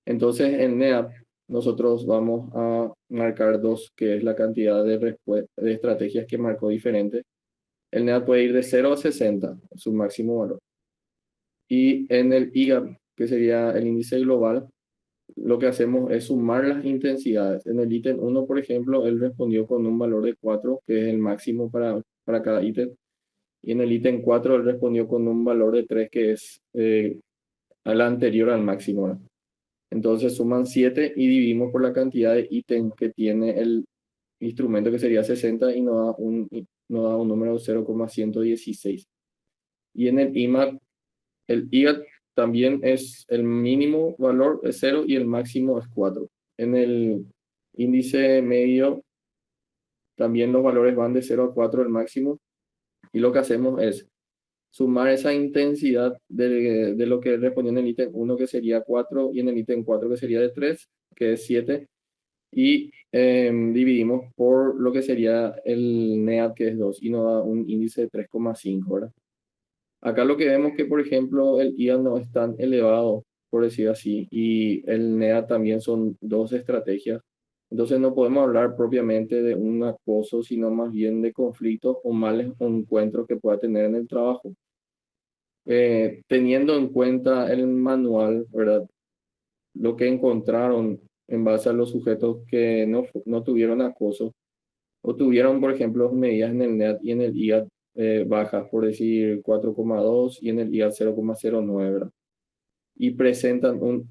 Entonces, en NEAT nosotros vamos a marcar 2, que es la cantidad de estrategias que marcó diferente. El NEAT puede ir de 0 a 60, su máximo valor. Y en el IGAP, que sería el índice global, lo que hacemos es sumar las intensidades. En el ítem 1, por ejemplo, él respondió con un valor de 4, que es el máximo para cada ítem. y en el ítem 4 él respondió con un valor de 3 que es a la anterior al máximo, ¿verdad? Entonces suman 7 y dividimos por la cantidad de ítem que tiene el instrumento, que sería 60, y nos da un número de 0,116. Y en el IMAP, el IAT también es el mínimo valor es 0 y el máximo es 4. En el índice medio también los valores van de 0 a 4 el máximo, y lo que hacemos es sumar esa intensidad de lo que respondió en el ítem 1, que sería 4, y en el ítem 4, que sería de 3, que es 7, y dividimos por lo que sería el NEAT, que es 2, y nos da un índice de 3,5, ¿verdad? Acá lo que vemos que, por ejemplo, el IAT no es tan elevado, por decir así, y el NEAT también son dos estrategias. Entonces no podemos hablar propiamente de un acoso, sino más bien de conflictos o malos encuentros que pueda tener en el trabajo. Teniendo en cuenta el manual, ¿verdad? Lo que encontraron en base a los sujetos que no tuvieron acoso o tuvieron, por ejemplo, medidas en el NEAT y en el IAT bajas, por decir 4,2, y en el IAT 0,09, ¿verdad? Y presentan un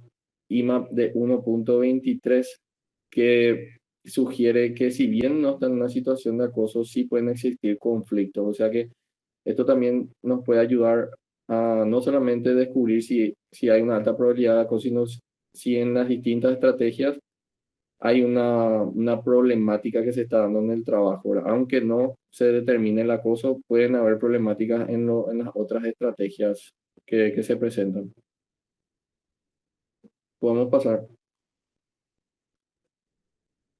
IMAP de 1,23 que sugiere que si bien no están en una situación de acoso, sí pueden existir conflictos. O sea que esto también nos puede ayudar a no solamente descubrir si hay una alta probabilidad de acoso, sino si en las distintas estrategias hay una problemática que se está dando en el trabajo, ¿verdad? Aunque no se determine el acoso, pueden haber problemáticas en las otras estrategias que se presentan. Podemos pasar.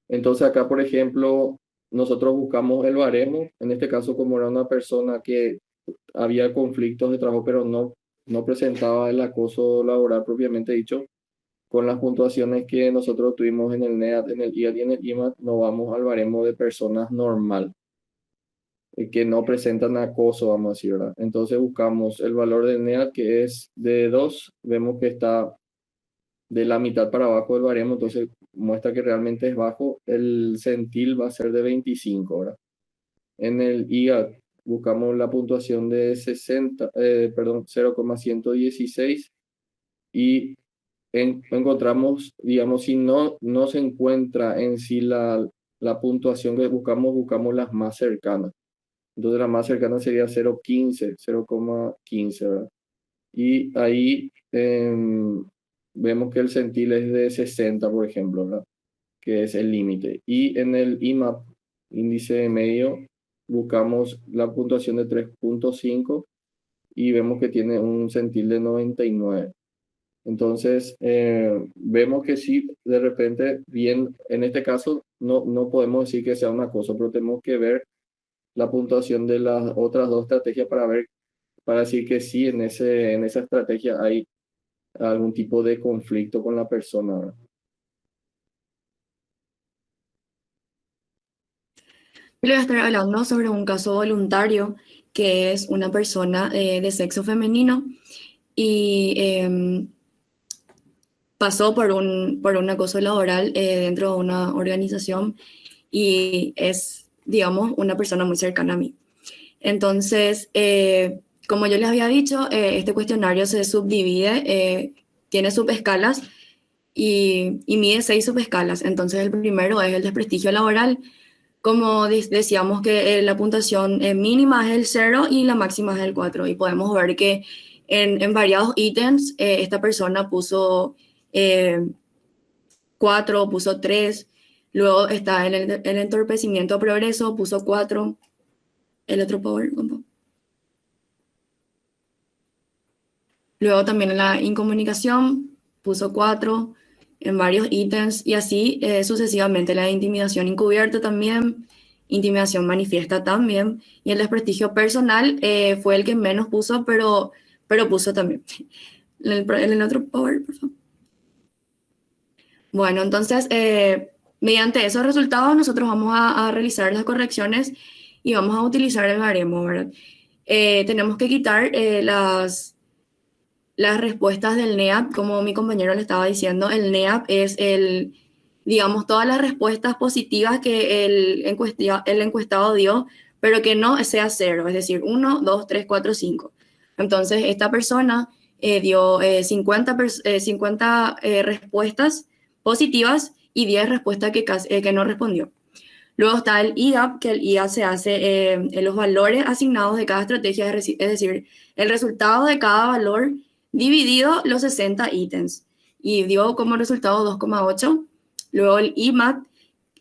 Entonces acá, por ejemplo, nosotros buscamos el baremo. En este caso, como era una persona que había conflictos de trabajo, pero no presentaba el acoso laboral propiamente dicho, con las puntuaciones que nosotros tuvimos en el NEAT, en el IAT y en el IMAT, nos vamos al baremo de personas normal, que no presentan acoso, vamos a decir, ¿verdad? Entonces buscamos el valor del NEAT, que es de 2, vemos que está de la mitad para abajo del baremo, entonces muestra que realmente es bajo. El centil va a ser de 25, ¿verdad? En el IAT buscamos la puntuación de 0,116, y encontramos, digamos, si no se encuentra en sí la puntuación que buscamos las más cercanas. Entonces la más cercana sería 0,15, ¿verdad? Y ahí vemos que el centil es de 60, por ejemplo, ¿verdad? Que es el límite. Y en el IMAP, índice medio, buscamos la puntuación de 3,5 y vemos que tiene un centil de 99. Entonces, vemos que sí, de repente, bien, en este caso, no podemos decir que sea un acoso, pero tenemos que ver la puntuación de las otras dos estrategias para decir que sí, en esa estrategia hay algún tipo de conflicto con la persona, ¿verdad? Yo le voy a estar hablando sobre un caso voluntario, que es una persona de sexo femenino y pasó por un acoso laboral dentro de una organización, y es, digamos, una persona muy cercana a mí. Entonces, como yo les había dicho, este cuestionario se subdivide, tiene subescalas y mide 6 subescalas. Entonces, el primero es el desprestigio laboral. Como decíamos que la puntuación mínima es el 0 y la máxima es el 4. Y podemos ver que en variados ítems esta persona puso 4, puso 3. Luego está el entorpecimiento a progreso, puso 4. El otro power, compa. Luego también en la incomunicación puso 4 en varios ítems, y así sucesivamente. La intimidación encubierta también, intimidación manifiesta también, y el desprestigio personal fue el que menos puso, pero puso también. El otro power, por favor. Bueno, entonces, mediante esos resultados nosotros vamos a realizar las correcciones y vamos a utilizar el baremo, ¿verdad? Tenemos que quitar las respuestas del NEAP. Como mi compañero le estaba diciendo, el NEAP es digamos, todas las respuestas positivas que el encuestado dio pero que no sea 0, es decir, 1, 2, 3, 4, 5. Entonces, esta persona dio 50 respuestas positivas y 10 respuestas que no respondió. Luego está el IGAP, que el IGAP se hace en los valores asignados de cada estrategia, es decir, el resultado de cada valor dividido los 60 ítems. Y dio como resultado 2,8. Luego el IMAP,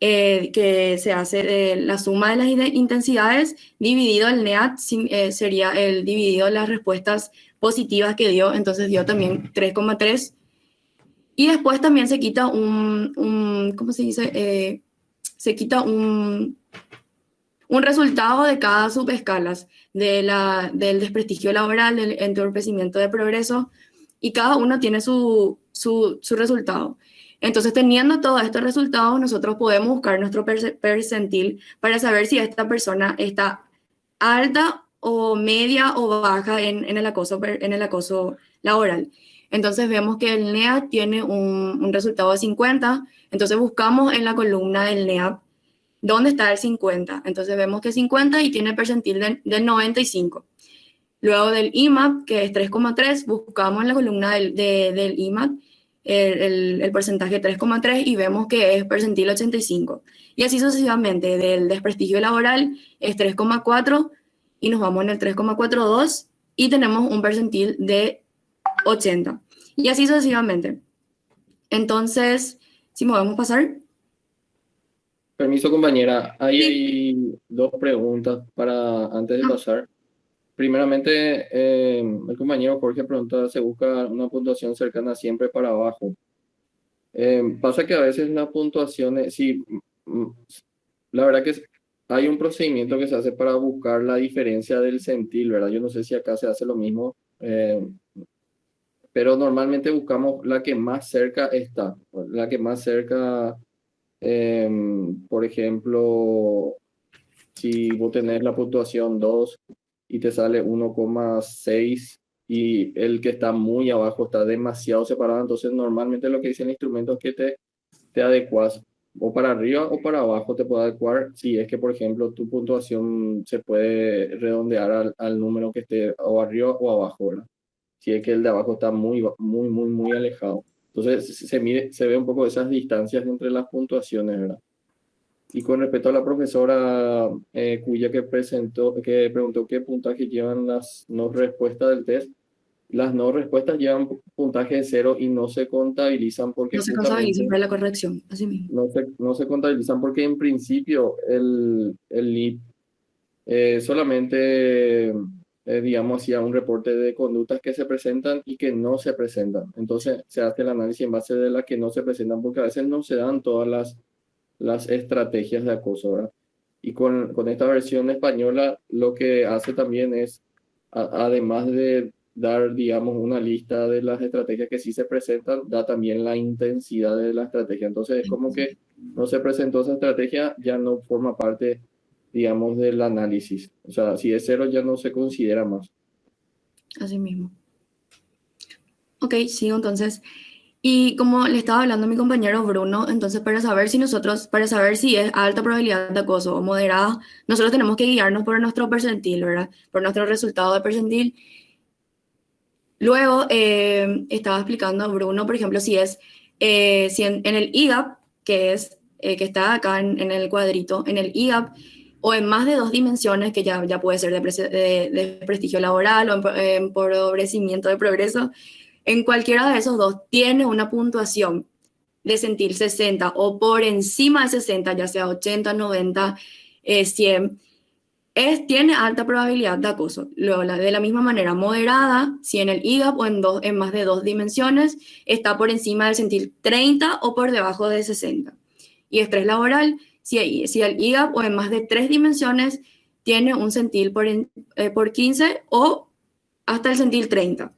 que se hace de la suma de las intensidades dividido el NEAT, sería el dividido las respuestas positivas que dio, entonces dio también 3,3. Y después también se quita ¿cómo se dice? Se quita un resultado de cada subescalas del desprestigio laboral, del entorpecimiento de progreso, y cada uno tiene su resultado. Entonces, teniendo todos estos resultados, nosotros podemos buscar nuestro percentil para saber si esta persona está alta o media o baja en el acoso laboral. Entonces, vemos que el NEAP tiene un resultado de 50. Entonces, buscamos en la columna del NEAP dónde está el 50. Entonces, vemos que 50 y tiene percentil del 95. Luego del IMAP, que es 3,3, buscamos en la columna del IMAP el porcentaje 3,3 y vemos que es percentil 85. Y así sucesivamente, del desprestigio laboral es 3,4 y nos vamos en el 3,42 y tenemos un percentil de 80. Y así sucesivamente. Entonces, si podemos pasar. Permiso, compañera. Hay dos preguntas para antes de pasar. Primeramente, el compañero Jorge pregunta, ¿se busca una puntuación cercana siempre para abajo? Pasa que a veces las puntuaciones, sí, la verdad que hay un procedimiento que se hace para buscar la diferencia del centil, ¿verdad? Yo no sé si acá se hace lo mismo, pero normalmente buscamos la que más cerca está, la que más cerca, por ejemplo, si vos tenés la puntuación 2 y te sale 1,6 y el que está muy abajo está demasiado separado, entonces normalmente lo que dice el instrumento es que te adecuas o para arriba o para abajo, te puede adecuar si es que, por ejemplo, tu puntuación se puede redondear al número que esté o arriba o abajo, ¿verdad? Si es que el de abajo está muy alejado. Entonces se ve un poco esas distancias entre las puntuaciones, ¿verdad? Y con respecto a la profesora Cuya que preguntó qué puntaje llevan las no respuestas del test, las no respuestas llevan puntaje de 0 y no se contabilizan porque No se contabilizan para la corrección, así mismo. no se contabilizan porque en principio el LIP solamente, digamos, hacía un reporte de conductas que se presentan y que no se presentan. Entonces se hace el análisis en base de las que no se presentan porque a veces no se dan todas las estrategias de acoso, ¿verdad? Y con esta versión española lo que hace también es, además de dar, digamos, una lista de las estrategias que sí se presentan, da también la intensidad de la estrategia. Entonces es como que no se presentó esa estrategia, ya no forma parte, digamos, del análisis. O sea, si es 0 ya no se considera más. Así mismo. Ok, sigo entonces. Y como le estaba hablando a mi compañero Bruno, entonces para saber si es alta probabilidad de acoso o moderada, nosotros tenemos que guiarnos por nuestro percentil, ¿verdad? Por nuestro resultado de percentil. Luego estaba explicando a Bruno, por ejemplo, si en el IGAP, que está acá en el cuadrito, en el IGAP, o en más de 2 dimensiones, que ya puede ser de prestigio laboral o en empobrecimiento de progreso, en cualquiera de esos dos tiene una puntuación de centil 60 o por encima de 60, ya sea 80, 90, 100, tiene alta probabilidad de acoso. Luego, de la misma manera, moderada, si en el IGAP o en más de 2 dimensiones, está por encima del centil 30 o por debajo de 60. Y estrés laboral, si el IGAP o en más de 3 dimensiones, tiene un centil por 15 o hasta el centil 30.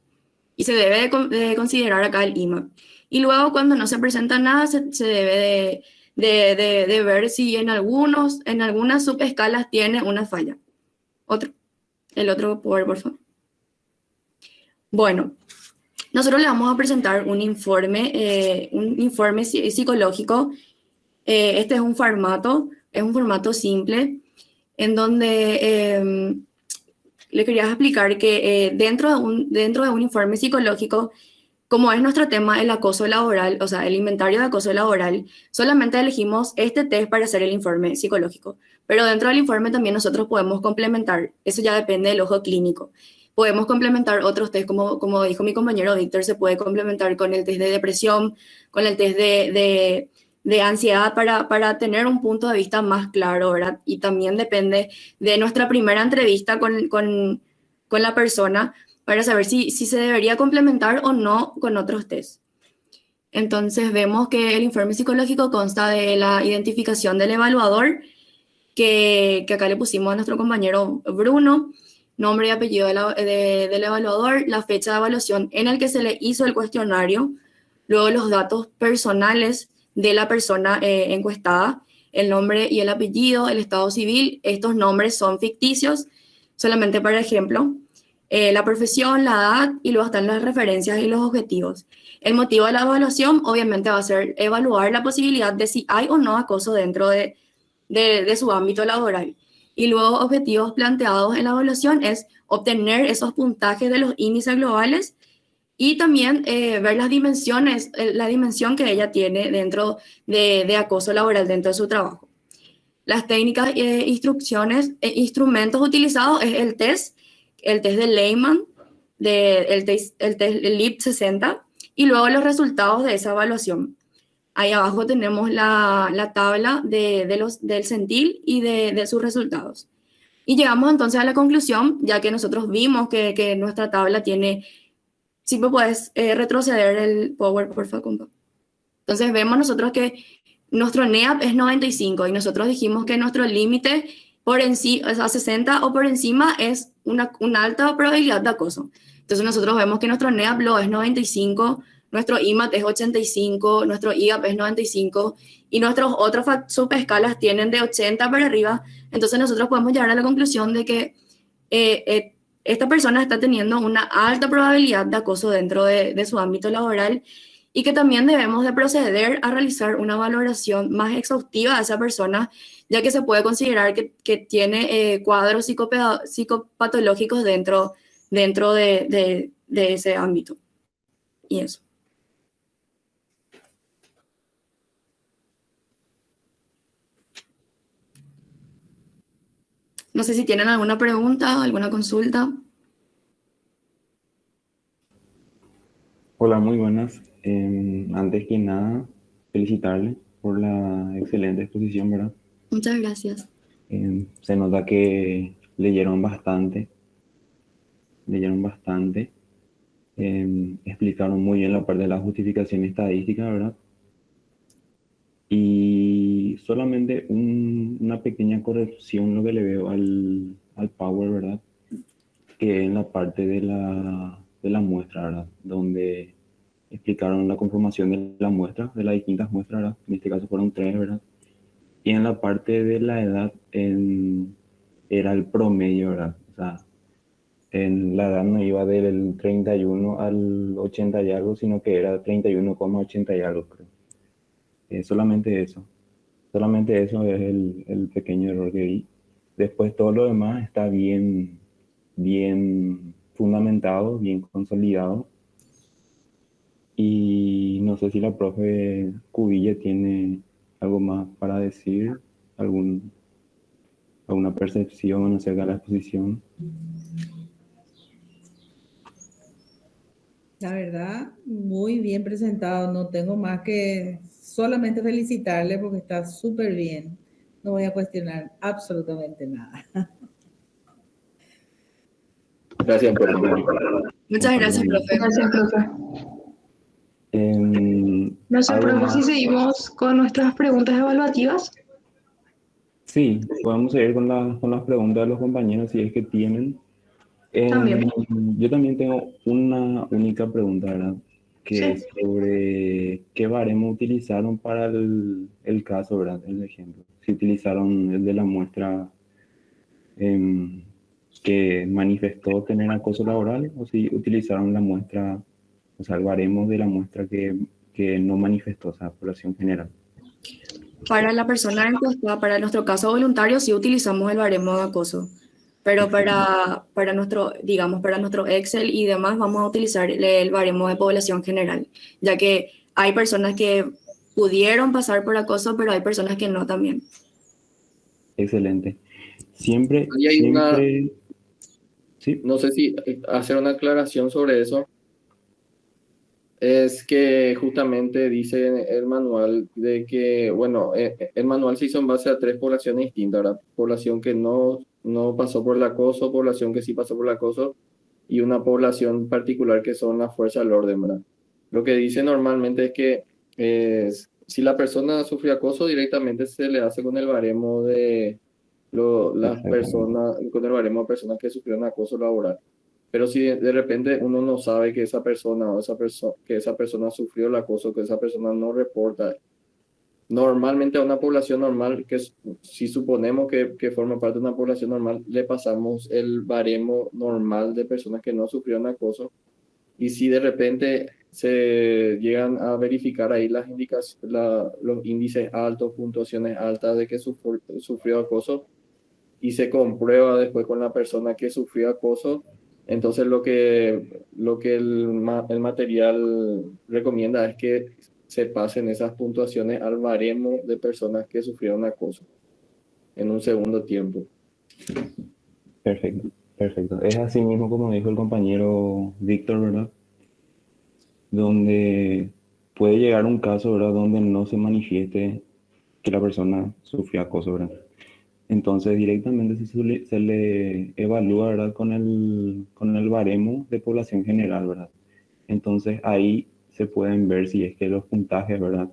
Y se debe de considerar acá el IMAP. Y luego, cuando no se presenta nada, se debe de ver si en algunas subescalas tiene una falla. El otro power, por favor. Bueno, nosotros le vamos a presentar un informe psicológico. Este es un formato simple. en donde le quería explicar que dentro de un informe psicológico, como es nuestro tema el acoso laboral, o sea, el inventario de acoso laboral, solamente elegimos este test para hacer el informe psicológico. Pero dentro del informe también nosotros podemos complementar, eso ya depende del ojo clínico. Podemos complementar otros test, como dijo mi compañero Víctor, se puede complementar con el test de depresión, con el test de ansiedad para tener un punto de vista más claro, ¿verdad? Y también depende de nuestra primera entrevista con la persona para saber si se debería complementar o no con otros test. Entonces vemos que el informe psicológico consta de la identificación del evaluador, que acá le pusimos a nuestro compañero Bruno, nombre y apellido del evaluador, la fecha de evaluación en el que se le hizo el cuestionario, luego los datos personales de la persona encuestada, el nombre y el apellido, el estado civil. Estos nombres son ficticios, solamente para ejemplo, la profesión, la edad, y luego están las referencias y los objetivos. El motivo de la evaluación obviamente va a ser evaluar la posibilidad de si hay o no acoso dentro de su ámbito laboral. Y luego objetivos planteados en la evaluación es obtener esos puntajes de los índices globales y también ver las dimensiones, la dimensión que ella tiene dentro de acoso laboral dentro de su trabajo. Las técnicas, instrumentos utilizados es el test de Lehman, el test LIP 60, y luego los resultados de esa evaluación. Ahí abajo tenemos la tabla del centil y de sus resultados. Y llegamos entonces a la conclusión, ya que nosotros vimos que nuestra tabla tiene... Si me puedes retroceder el Power, por favor, compa. Entonces vemos nosotros que nuestro NEAP es 95 y nosotros dijimos que nuestro límite por encima, a 60 o por encima es una alta probabilidad de acoso. Entonces nosotros vemos que nuestro NEAP lo es 95, nuestro IMAT es 85, nuestro IAP es 95 y nuestros otros subescalas tienen de 80 para arriba. Entonces nosotros podemos llegar a la conclusión de que esta persona está teniendo una alta probabilidad de acoso dentro de su ámbito laboral y que también debemos de proceder a realizar una valoración más exhaustiva de esa persona, ya que se puede considerar que tiene cuadros psicopatológicos dentro de ese ámbito. Y eso. No sé si tienen alguna pregunta, alguna consulta. Hola, muy buenas. Antes que nada, felicitarle por la excelente exposición, ¿verdad? Muchas gracias. Se nota que leyeron bastante. Explicaron muy bien la parte de la justificación estadística, ¿verdad? Y solamente una pequeña corrección, lo que le veo al Power, ¿verdad? Que en la parte de la muestra, ¿verdad? Donde explicaron la conformación de la muestra, de las distintas muestras, ¿verdad? En este caso fueron 3, ¿verdad? Y en la parte de la edad era el promedio, ¿verdad? O sea, en la edad no iba del 31 al 80 y algo, sino que era 31,80 y algo, creo. Solamente eso es el pequeño error que vi. Después todo lo demás está bien fundamentado, bien consolidado. Y no sé si la profe Cubilla tiene algo más para decir, alguna percepción acerca de la exposición. La verdad, muy bien presentado. No tengo más que solamente felicitarle porque está súper bien. No voy a cuestionar absolutamente nada. Gracias, profe. Muchas gracias, profe. Gracias, profe. No sé, ¿Algo profe, más? si seguimos con nuestras preguntas evaluativas. Sí, podemos seguir con las preguntas de los compañeros si es que tienen. También. Yo también tengo una única pregunta, ¿verdad? Que Sí. es sobre qué baremo utilizaron para el caso, ¿verdad? El ejemplo. Si utilizaron el de la muestra que manifestó tener acoso laboral o si utilizaron la muestra, o sea, el baremo de la muestra que no manifestó, o sea, población general. Para la persona encuestada, para nuestro caso voluntario, sí utilizamos el baremo de acoso, pero para nuestro, digamos, para nuestro Excel y demás, vamos a utilizar el baremo de población general, ya que hay personas que pudieron pasar por acoso, pero hay personas que no también. Excelente. Siempre, Ahí hay una, siempre, sí, no sé si hacer una aclaración sobre eso. Es que justamente dice el manual de que, bueno, el manual se hizo en base a tres poblaciones distintas, ¿verdad? Población que no pasó por el acoso, población que sí pasó por el acoso y una población particular que son las fuerzas del orden, ¿verdad? Lo que dice normalmente es que si la persona sufrió acoso, directamente se le hace con el baremo de las exactamente. personas, con el baremo de personas que sufrieron acoso laboral. Pero si de repente uno no sabe que esa persona o que esa persona sufrió el acoso, que esa persona no reporta, normalmente a una población normal, si suponemos que forma parte de una población normal, le pasamos el baremo normal de personas que no sufrieron acoso. Y si de repente se llegan a verificar ahí las los índices altos, puntuaciones altas de que sufrió acoso, y se comprueba después con la persona que sufrió acoso, entonces lo que el material recomienda es que se pasen esas puntuaciones al baremo de personas que sufrieron acoso en un segundo tiempo. Perfecto, perfecto. Es así mismo como dijo el compañero Víctor, ¿verdad? Donde puede llegar un caso, ¿verdad? Donde no se manifieste que la persona sufrió acoso, ¿verdad? Entonces directamente se le evalúa, ¿verdad? Con el baremo de población general, ¿verdad? Entonces ahí se pueden ver si es que los puntajes, ¿verdad?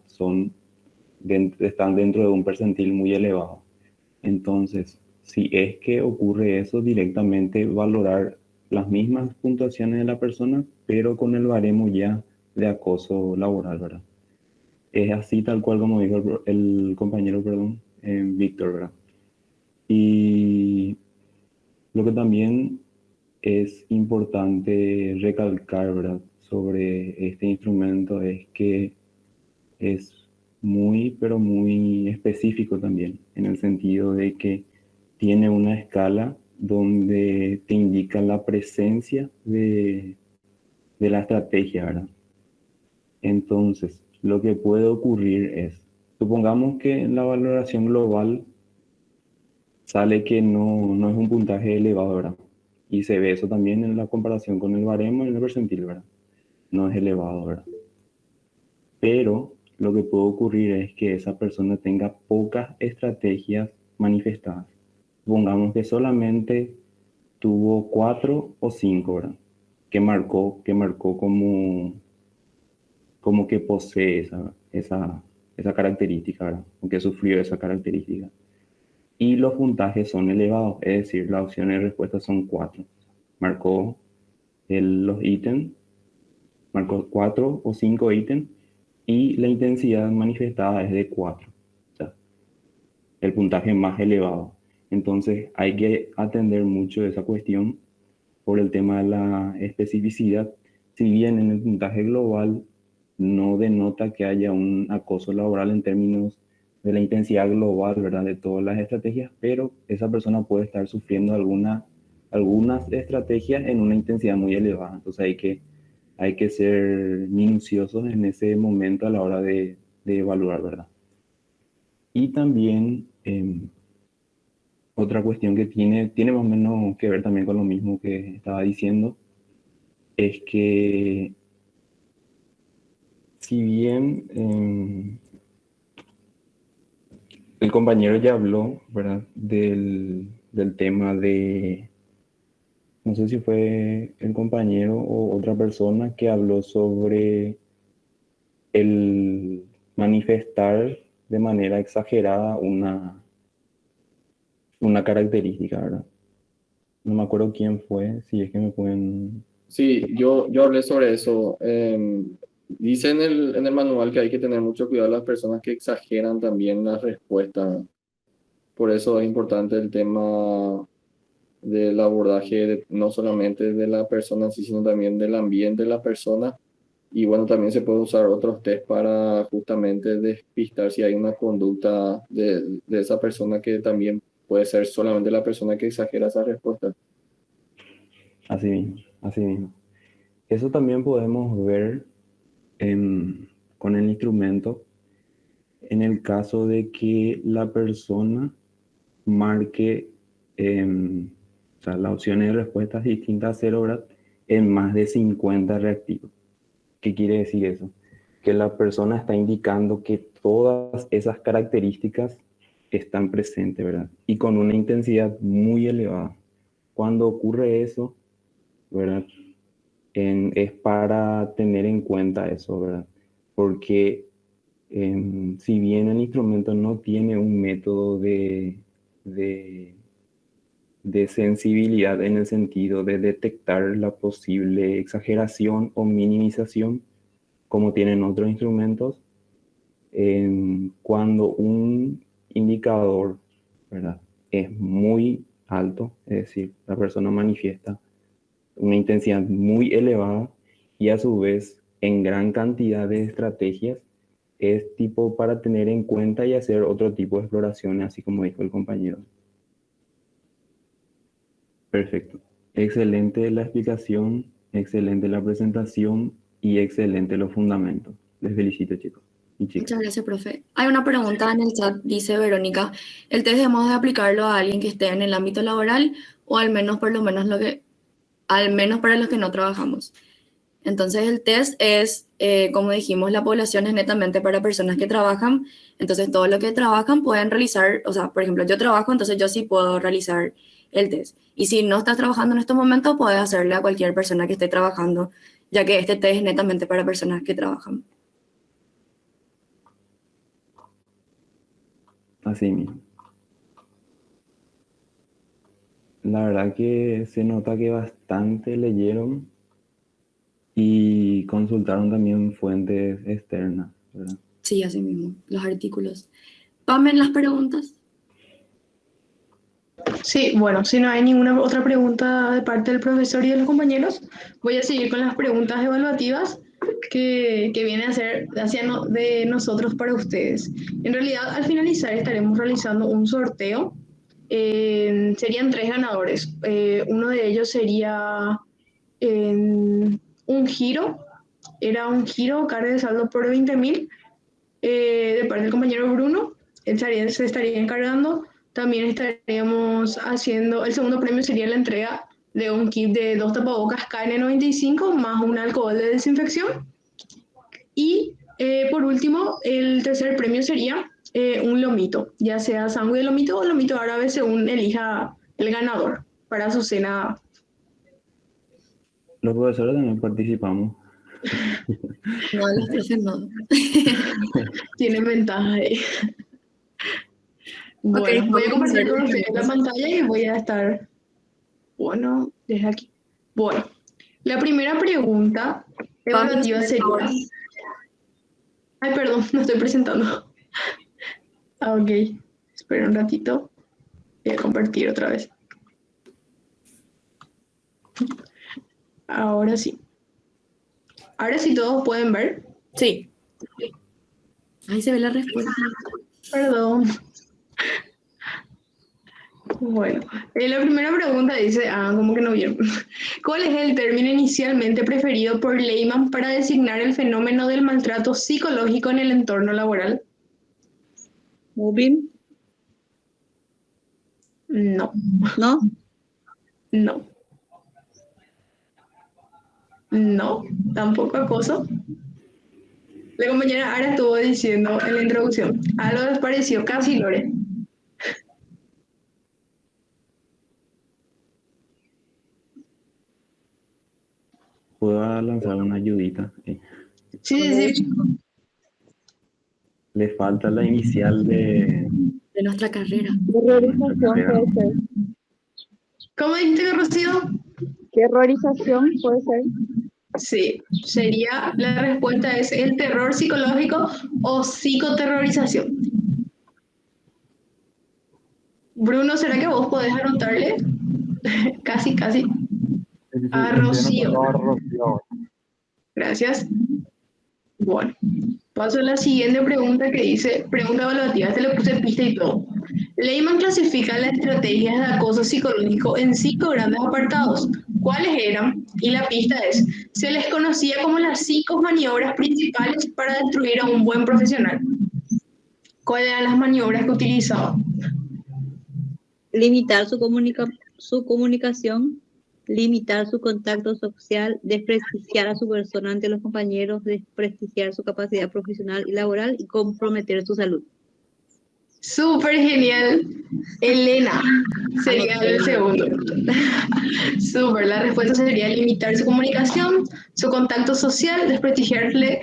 Están dentro de un percentil muy elevado. Entonces, si es que ocurre eso, directamente valorar las mismas puntuaciones de la persona, pero con el baremo ya de acoso laboral, ¿verdad? Es así tal cual como dijo el compañero, perdón, Víctor, ¿verdad? Y lo que también es importante recalcar, ¿verdad? Sobre este instrumento es que es muy, pero muy específico también, en el sentido de que tiene una escala donde te indica la presencia de la estrategia, ¿verdad? Entonces, lo que puede ocurrir es, supongamos que en la valoración global sale que no es un puntaje elevado, ¿verdad? Y se ve eso también en la comparación con el baremo y el percentil, ¿verdad? No es elevado, ¿verdad? Pero lo que puede ocurrir es que esa persona tenga pocas estrategias manifestadas. Supongamos que solamente tuvo 4 o 5, ¿verdad? Que marcó como que posee esa característica, ¿verdad? O que sufrió esa característica. Y los puntajes son elevados, es decir, las opciones de respuesta son 4. Marcó los ítems, marcó 4 o 5 ítems y la intensidad manifestada es de 4, o sea, el puntaje más elevado. Entonces hay que atender mucho esa cuestión por el tema de la especificidad. Si bien en el puntaje global no denota que haya un acoso laboral en términos de la intensidad global, ¿verdad? De todas las estrategias, pero esa persona puede estar sufriendo algunas estrategias en una intensidad muy elevada. Entonces hay que ser minuciosos en ese momento a la hora de evaluar, ¿verdad? Y también otra cuestión que tiene más o menos que ver también con lo mismo que estaba diciendo, es que si bien el compañero ya habló, ¿verdad? Del tema de, no sé si fue el compañero o otra persona que habló sobre el manifestar de manera exagerada una característica, ¿verdad? No me acuerdo quién fue, si es que me pueden... Sí, yo hablé sobre eso. Dice en el manual que hay que tener mucho cuidado las personas que exageran también las respuestas. Por eso es importante el tema del abordaje no solamente de la persona en sí, sino también del ambiente de la persona Y bueno, también se puede usar otros test para justamente despistar si hay una conducta de esa persona que también puede ser solamente la persona que exagera esa respuesta. Así mismo, así mismo. Eso también podemos ver con el instrumento en el caso de que la persona marque o sea, las opciones de respuestas distintas a 0, ¿verdad? En más de 50 reactivos. ¿Qué quiere decir eso? Que la persona está indicando que todas esas características están presentes, ¿verdad? Y con una intensidad muy elevada. Cuando ocurre eso, ¿verdad? Es para tener en cuenta eso, ¿verdad? Porque si bien el instrumento no tiene un método de sensibilidad en el sentido de detectar la posible exageración o minimización, como tienen otros instrumentos, cuando un indicador, ¿verdad?, es muy alto, es decir, la persona manifiesta una intensidad muy elevada y a su vez en gran cantidad de estrategias, es tipo para tener en cuenta y hacer otro tipo de exploraciones, así como dijo el compañero. Perfecto. Excelente la explicación, excelente la presentación y excelente los fundamentos. Les felicito, chicos y chicas. Muchas gracias, profe. Hay una pregunta en el chat, dice Verónica, ¿el test debemos de aplicarlo a alguien que esté en el ámbito laboral o al menos para los que no trabajamos? Entonces el test es, como dijimos, la población es netamente para personas que trabajan, entonces todos los que trabajan pueden realizar, o sea, por ejemplo, yo trabajo, entonces yo sí puedo realizar el test. Y si no estás trabajando en estos momentos, puedes hacerle a cualquier persona que esté trabajando, ya que este test es netamente para personas que trabajan. Así mismo. La verdad que se nota que bastante leyeron y consultaron también fuentes externas, ¿verdad? Sí, así mismo, los artículos. Pamen las preguntas. Sí, bueno, si no hay ninguna otra pregunta de parte del profesor y de los compañeros, voy a seguir con las preguntas evaluativas que vienen a ser de nosotros para ustedes. En realidad, al finalizar estaremos realizando un sorteo. Serían 3 ganadores. Uno de ellos sería un giro. Era un giro, carga de saldo por 20.000 de parte del compañero Bruno. Él se estaría encargando. También estaríamos haciendo, el segundo premio sería la entrega de un kit de 2 tapabocas KN95 más un alcohol de desinfección. Y por último, el tercer premio sería un lomito, ya sea sándwich de lomito o lomito árabe, según elija el ganador para su cena. Los profesores también participamos. No, los profes no. Tienen ventaja ahí. Bueno, Okay, voy a compartir con ustedes la pantalla y voy a estar, bueno, desde aquí. Bueno, la primera pregunta evaluativa sería... Ay, perdón, no estoy presentando. Ok, espera un ratito. Voy a compartir otra vez. Ahora sí. Ahora sí todos pueden ver. Sí. Ahí se ve la respuesta. Perdón. Bueno, la primera pregunta dice, ¿cómo que no vieron? ¿Cuál es el término inicialmente preferido por Lehmann para designar el fenómeno del maltrato psicológico en el entorno laboral? ¿Mobbing? No. ¿No? No. No, tampoco acoso. La compañera Ara estuvo diciendo en la introducción, algo les pareció casi Lore. ¿Puedo lanzar una ayudita? Sí. Le falta la inicial de nuestra carrera. Terrorización puede ser. ¿Cómo dijiste, Rocío? ¿Qué errorización puede ser? Sí, sería, la respuesta es el terror psicológico o psicoterrorización. Bruno, ¿será que vos podés anotarle? Casi. A Rocío. Gracias. Bueno, paso a la siguiente pregunta que dice, pregunta evaluativa, este le puse pista y todo. Lehman clasifica las estrategias de acoso psicológico en 5 grandes apartados. ¿Cuáles eran? Y la pista es, se les conocía como las 5 maniobras principales para destruir a un buen profesional. ¿Cuáles eran las maniobras que utilizaba? Limitar su comunicación, limitar su contacto social, desprestigiar a su persona ante los compañeros, desprestigiar su capacidad profesional y laboral y comprometer su salud. Súper genial. Elena sería el segundo. Súper, la respuesta sería limitar su comunicación, su contacto social, desprestigiarle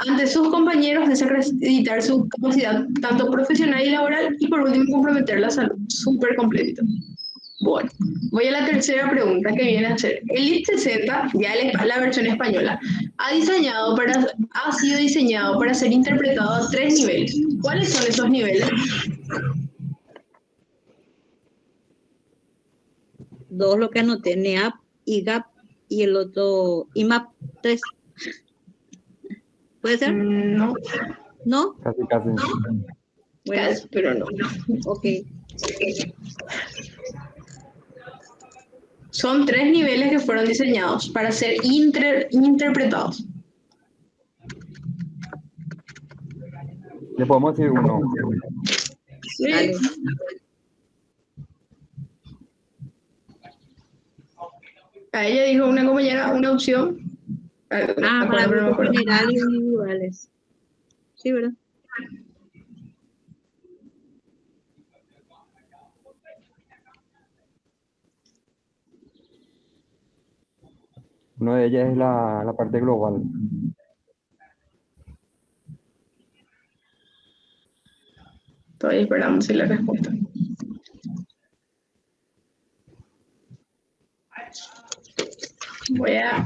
ante sus compañeros, desacreditar su capacidad tanto profesional y laboral y por último comprometer la salud. Súper completito. Bueno, voy a la tercera pregunta que viene a ser. El LIT 60, ya la versión española, ha sido diseñado para ser interpretado a 3 niveles. ¿Cuáles son esos niveles? 2, lo que anoté, NEAP, IGAP y el otro, IMAP 3. ¿Puede ser? No. ¿No? Casi. Bueno, Casi, pero no. ok. Son 3 niveles que fueron diseñados para ser interpretados. Le podemos decir uno. Sí. Dale. A ella dijo una compañera, una opción. Para grupos generales y individuales. Sí, ¿verdad? Una de ellas es la parte global. Todavía esperamos la respuesta. Voy a...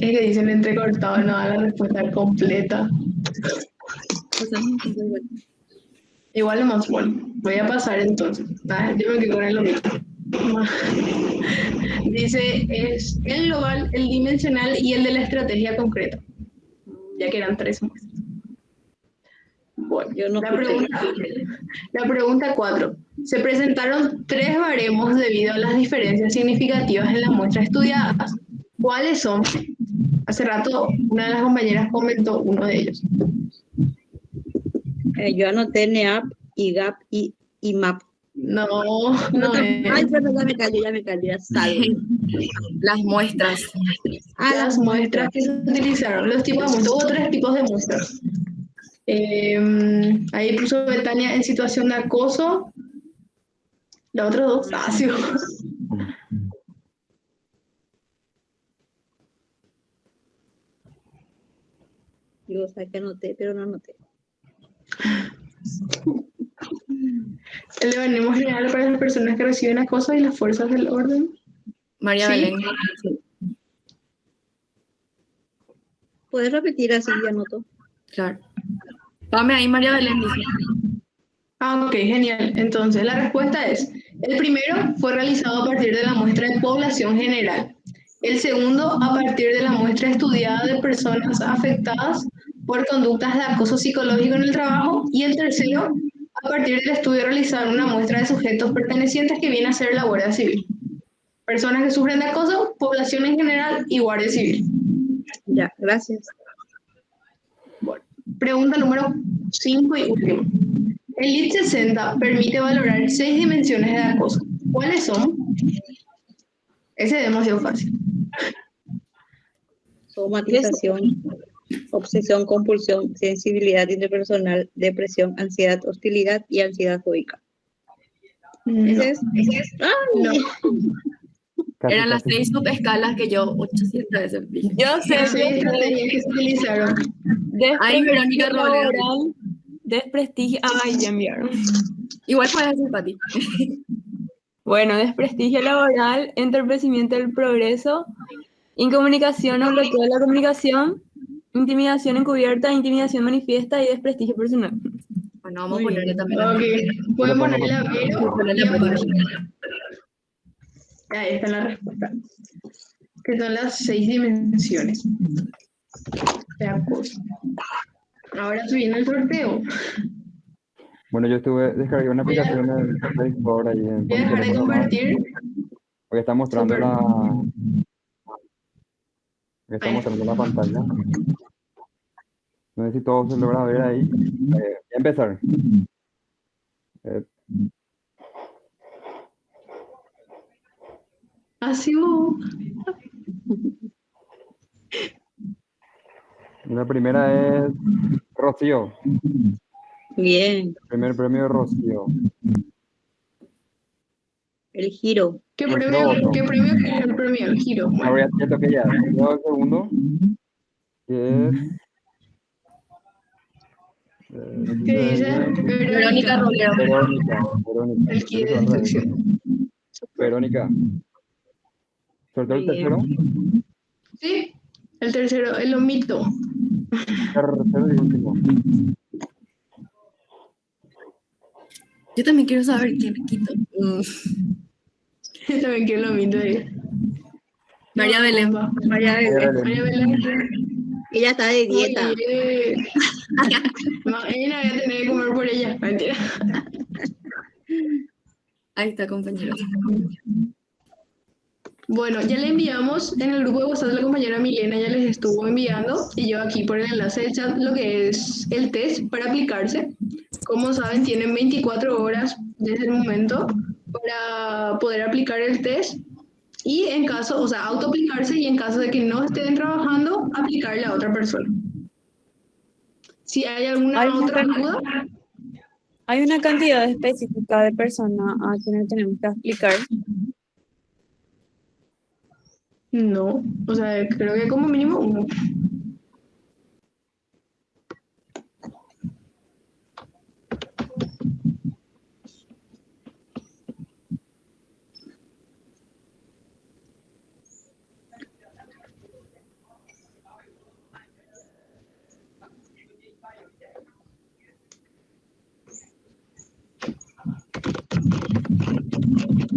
Es que dicen entrecortado, no da la respuesta completa. Igual es más bueno. Voy a pasar entonces. Yo me quedo con el mismo. Dice, es el global, el dimensional y el de la estrategia concreta. Ya que eran 3 muestras. Bueno, Yo no la pregunta 4. Se presentaron 3 baremos debido a las diferencias significativas en las muestras estudiadas. ¿Cuáles son? Hace rato una de las compañeras comentó uno de ellos. Yo anoté NEAP, IGAP y IMAP. No Ay, pero ya me cayó, ya salgo. Las muestras. Las muestras que se utilizaron, los tipos de muestras. Hubo 3 tipos de muestras. Ahí puso Betania en situación de acoso. Los otros 2, sí. Yo sé que anoté, pero no anoté. El organismo general para las personas que reciben acoso y las fuerzas del orden. María Sí. Belén. ¿Puedes repetir así? Ya anoto. Claro. Dame ahí, María Belén, dice. Ok, genial. Entonces, la respuesta es, el primero fue realizado a partir de la muestra de población general. El segundo, a partir de la muestra estudiada de personas afectadas por conductas de acoso psicológico en el trabajo. Y el tercero, a partir del estudio realizado en una muestra de sujetos pertenecientes que viene a ser la Guardia Civil. Personas que sufren de acoso, población en general y Guardia Civil. Ya, gracias. Bueno, pregunta número 5 y última. El LIT 60 permite valorar 6 dimensiones de acoso. ¿Cuáles son? Ese es demasiado fácil. Somatización, obsesión, compulsión, sensibilidad interpersonal, depresión, ansiedad, hostilidad y ansiedad fóbica. ¿Ese es? No. Eran las 6 subescalas que yo 800 veces vi. Yo sé Las 6 estrategias que se utilizaron. Ay, Verónica Robledo. laboral, desprestigio. Ay, ya enviaron. Igual puedes decir para ti. Bueno, desprestigio laboral, entorpecimiento del progreso, incomunicación o bloqueo de la comunicación, intimidación encubierta, intimidación manifiesta y desprestigio personal. Bueno, vamos a Muy ponerle bien. también. Ok, pueden ponerle a Vero Ponerle y a a Pachi. Ahí está la respuesta. que son las 6 dimensiones. De acuerdo. Ahora se viene el sorteo. Bueno, yo descargué una aplicación en Play Store ahí en Voy a mi dejar de teléfono normal, compartir. porque está mostrando Súper. la pantalla. No sé si todo se logra ver ahí. Voy a empezar. Así hubo. La primera es Rocío. Bien. El primer premio de Rocío. El giro. ¿Qué El premio otro. es el premio? El giro. Ahora ya toqué ya. Luego el segundo, que es... ¿Qué dice? Verónica Rolero. Verónica. El kit de instrucción. Verónica. ¿Sorteo el tercero? Sí, el tercero, el omito. Tercero y último. Yo también quiero saber quién quito. Yo también quiero el omito ahí. María Belén. María Belén. María Belén. Ella está de dieta. Oye. No, ella no voy a tener que comer por ella. Mentira. Ahí está, compañeros. Bueno, ya le enviamos en el grupo de WhatsApp de la compañera Milena, ya les estuvo enviando, y yo aquí por el enlace del chat, lo que es el test para aplicarse. Como saben, tienen 24 horas desde el momento para poder aplicar el test y en caso, o sea, autoaplicarse y en caso de que no estén trabajando, aplicarle a otra persona. Si hay alguna otra duda. ¿Hay una cantidad específica de personas a quienes tenemos que aplicar? No, o sea, creo que como mínimo uno.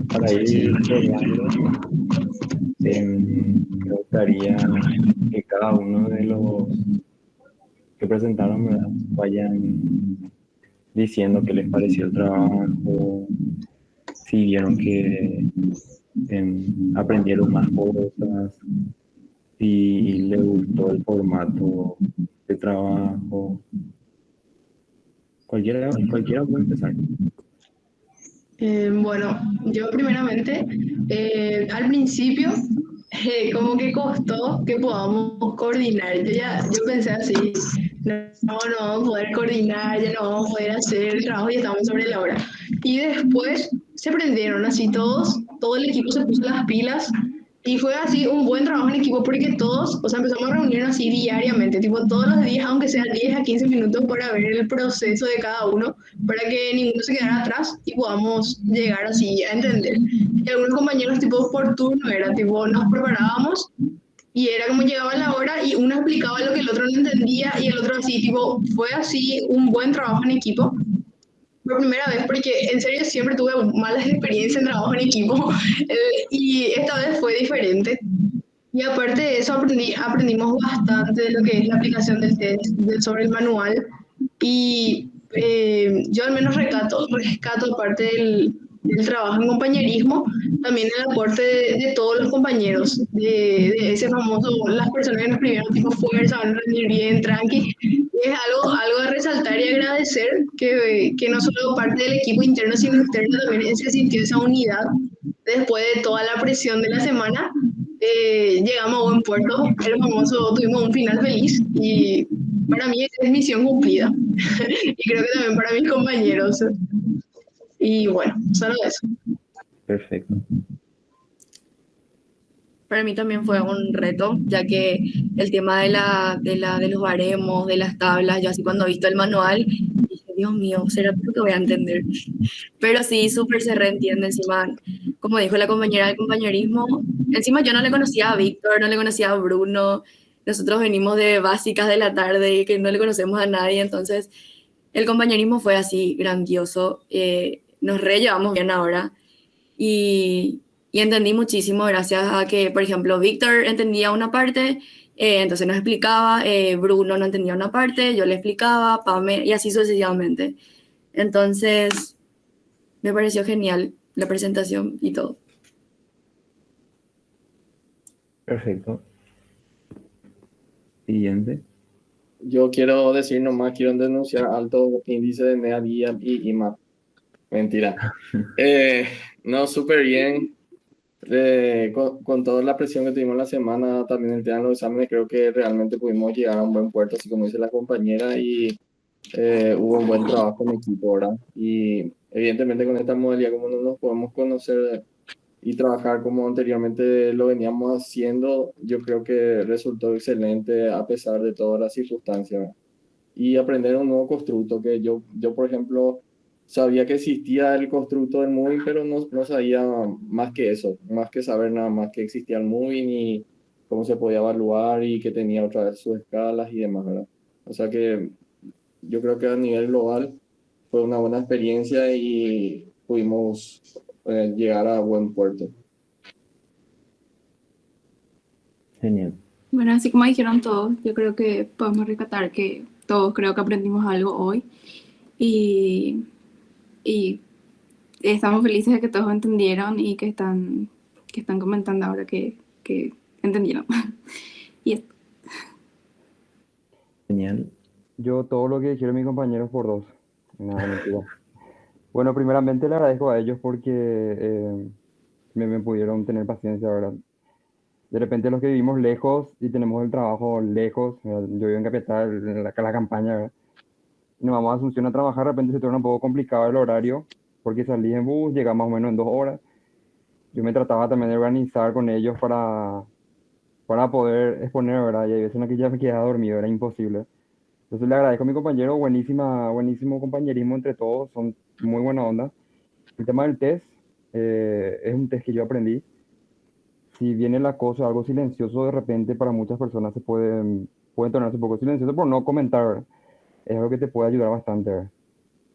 Para ir cerrando, me gustaría que cada uno de los que presentaron, ¿verdad?, vayan diciendo qué les pareció el trabajo, si vieron que aprendieron más cosas, si les gustó el formato de trabajo. Cualquiera puede empezar. Bueno, yo primeramente, al principio, como que costó que podamos coordinar. Yo pensé así, no vamos a poder coordinar, ya no vamos a poder hacer el trabajo y estamos sobre la hora. Y después se prendieron así todo el equipo se puso las pilas y fue así un buen trabajo en equipo porque todos, o sea, empezamos a reunirnos así diariamente, tipo todos los días, aunque sean 10 a 15 minutos para ver el proceso de cada uno, para que ninguno se quedara atrás y podamos llegar así a entender. Y algunos compañeros tipo por turno era tipo, nos preparábamos y era como llegaba la hora y uno explicaba lo que el otro no entendía y el otro así, tipo, fue así un buen trabajo en equipo. Por primera vez, porque en serio siempre tuve malas experiencias en trabajo en equipo y esta vez fue diferente. Y aparte de eso aprendimos bastante de lo que es la aplicación del test, sobre el manual y yo al menos rescato aparte del trabajo en compañerismo, también el aporte de todos los compañeros, de ese famoso, las personas que nos escribieron tipo fuerza, van a rendir bien, tranqui. Es algo a resaltar y agradecer que no solo parte del equipo interno, sino externo también se sintió esa unidad después de toda la presión de la semana. Llegamos a buen puerto, el famoso, tuvimos un final feliz y para mí es misión cumplida y creo que también para mis compañeros. Y bueno, solo eso. Perfecto. Para mí también fue un reto, ya que el tema de los baremos, de las tablas, yo así cuando he visto el manual, dije, Dios mío, ¿será que voy a entender? Pero sí, súper se reentiende encima, como dijo la compañera del compañerismo, encima yo no le conocía a Víctor, no le conocía a Bruno, nosotros venimos de básicas de la tarde y que no le conocemos a nadie, entonces el compañerismo fue así grandioso, nos re llevamos bien ahora y y entendí muchísimo gracias a que, por ejemplo, Víctor entendía una parte, entonces nos explicaba, Bruno no entendía una parte, yo le explicaba, Pame, y así sucesivamente. Entonces, me pareció genial la presentación y todo. Perfecto. Siguiente. Yo quiero decir nomás, quiero denunciar alto índice de NEA y IMAP. Mentira. No, súper bien. Con toda la presión que tuvimos la semana, también el tema de los exámenes, creo que realmente pudimos llegar a un buen puerto, así como dice la compañera, y hubo un buen trabajo en equipo, ¿verdad? Y evidentemente con esta modalidad, como no nos podemos conocer y trabajar como anteriormente lo veníamos haciendo, yo creo que resultó excelente a pesar de todas las circunstancias, ¿verdad? Y aprender un nuevo constructo, que yo por ejemplo, sabía que existía el constructo del moving, pero no sabía más que eso, más que saber nada más que existía el moving y cómo se podía evaluar y que tenía otra vez sus escalas y demás, ¿verdad? O sea que yo creo que a nivel global fue una buena experiencia y pudimos llegar a buen puerto. Genial. Bueno, así como dijeron todos, yo creo que podemos rescatar que todos creo que aprendimos algo hoy y, y estamos felices de que todos entendieron y que están comentando ahora que entendieron. Y esto. Genial. Yo todo lo que dijeron mis compañeros por dos. Nada, mentira. Bueno, primeramente le agradezco a ellos porque me pudieron tener paciencia, ¿verdad? De repente los que vivimos lejos y tenemos el trabajo lejos, ¿verdad? Yo vivo en Capital, en la campaña, ¿verdad? Y nos vamos a Asunción a trabajar, de repente se torna un poco complicado el horario porque salí en bus, llega más o menos en 2 horas. Yo me trataba también de organizar con ellos para poder exponer, ¿verdad? Y hay veces en las que ya me quedaba dormido, era imposible. Entonces le agradezco a mi compañero, buenísimo compañerismo entre todos, son muy buena onda. El tema del test es un test que yo aprendí. Si viene la cosa algo silencioso, de repente para muchas personas puede tornarse un poco silencioso por no comentar, ¿verdad? Es algo que te puede ayudar bastante, ¿verdad?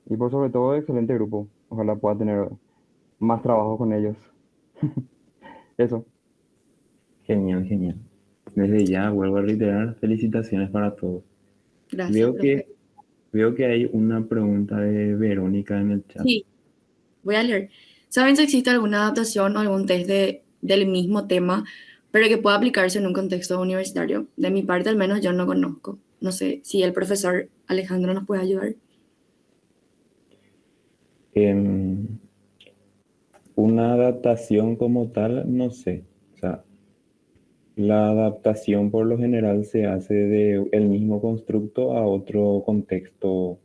Y por sobre todo, excelente grupo. Ojalá pueda tener más trabajo con ellos. Eso. Genial, genial. Desde ya vuelvo a reiterar, felicitaciones para todos. Gracias, Veo profe. que hay una pregunta de Verónica en el chat. Sí, voy a leer. ¿Saben si existe alguna adaptación o algún test del mismo tema, pero que pueda aplicarse en un contexto universitario? De mi parte, al menos, yo no conozco. No sé si el profesor Alejandro nos puede ayudar. Una adaptación como tal, no sé. O sea, la adaptación por lo general se hace de el mismo constructo a otro contexto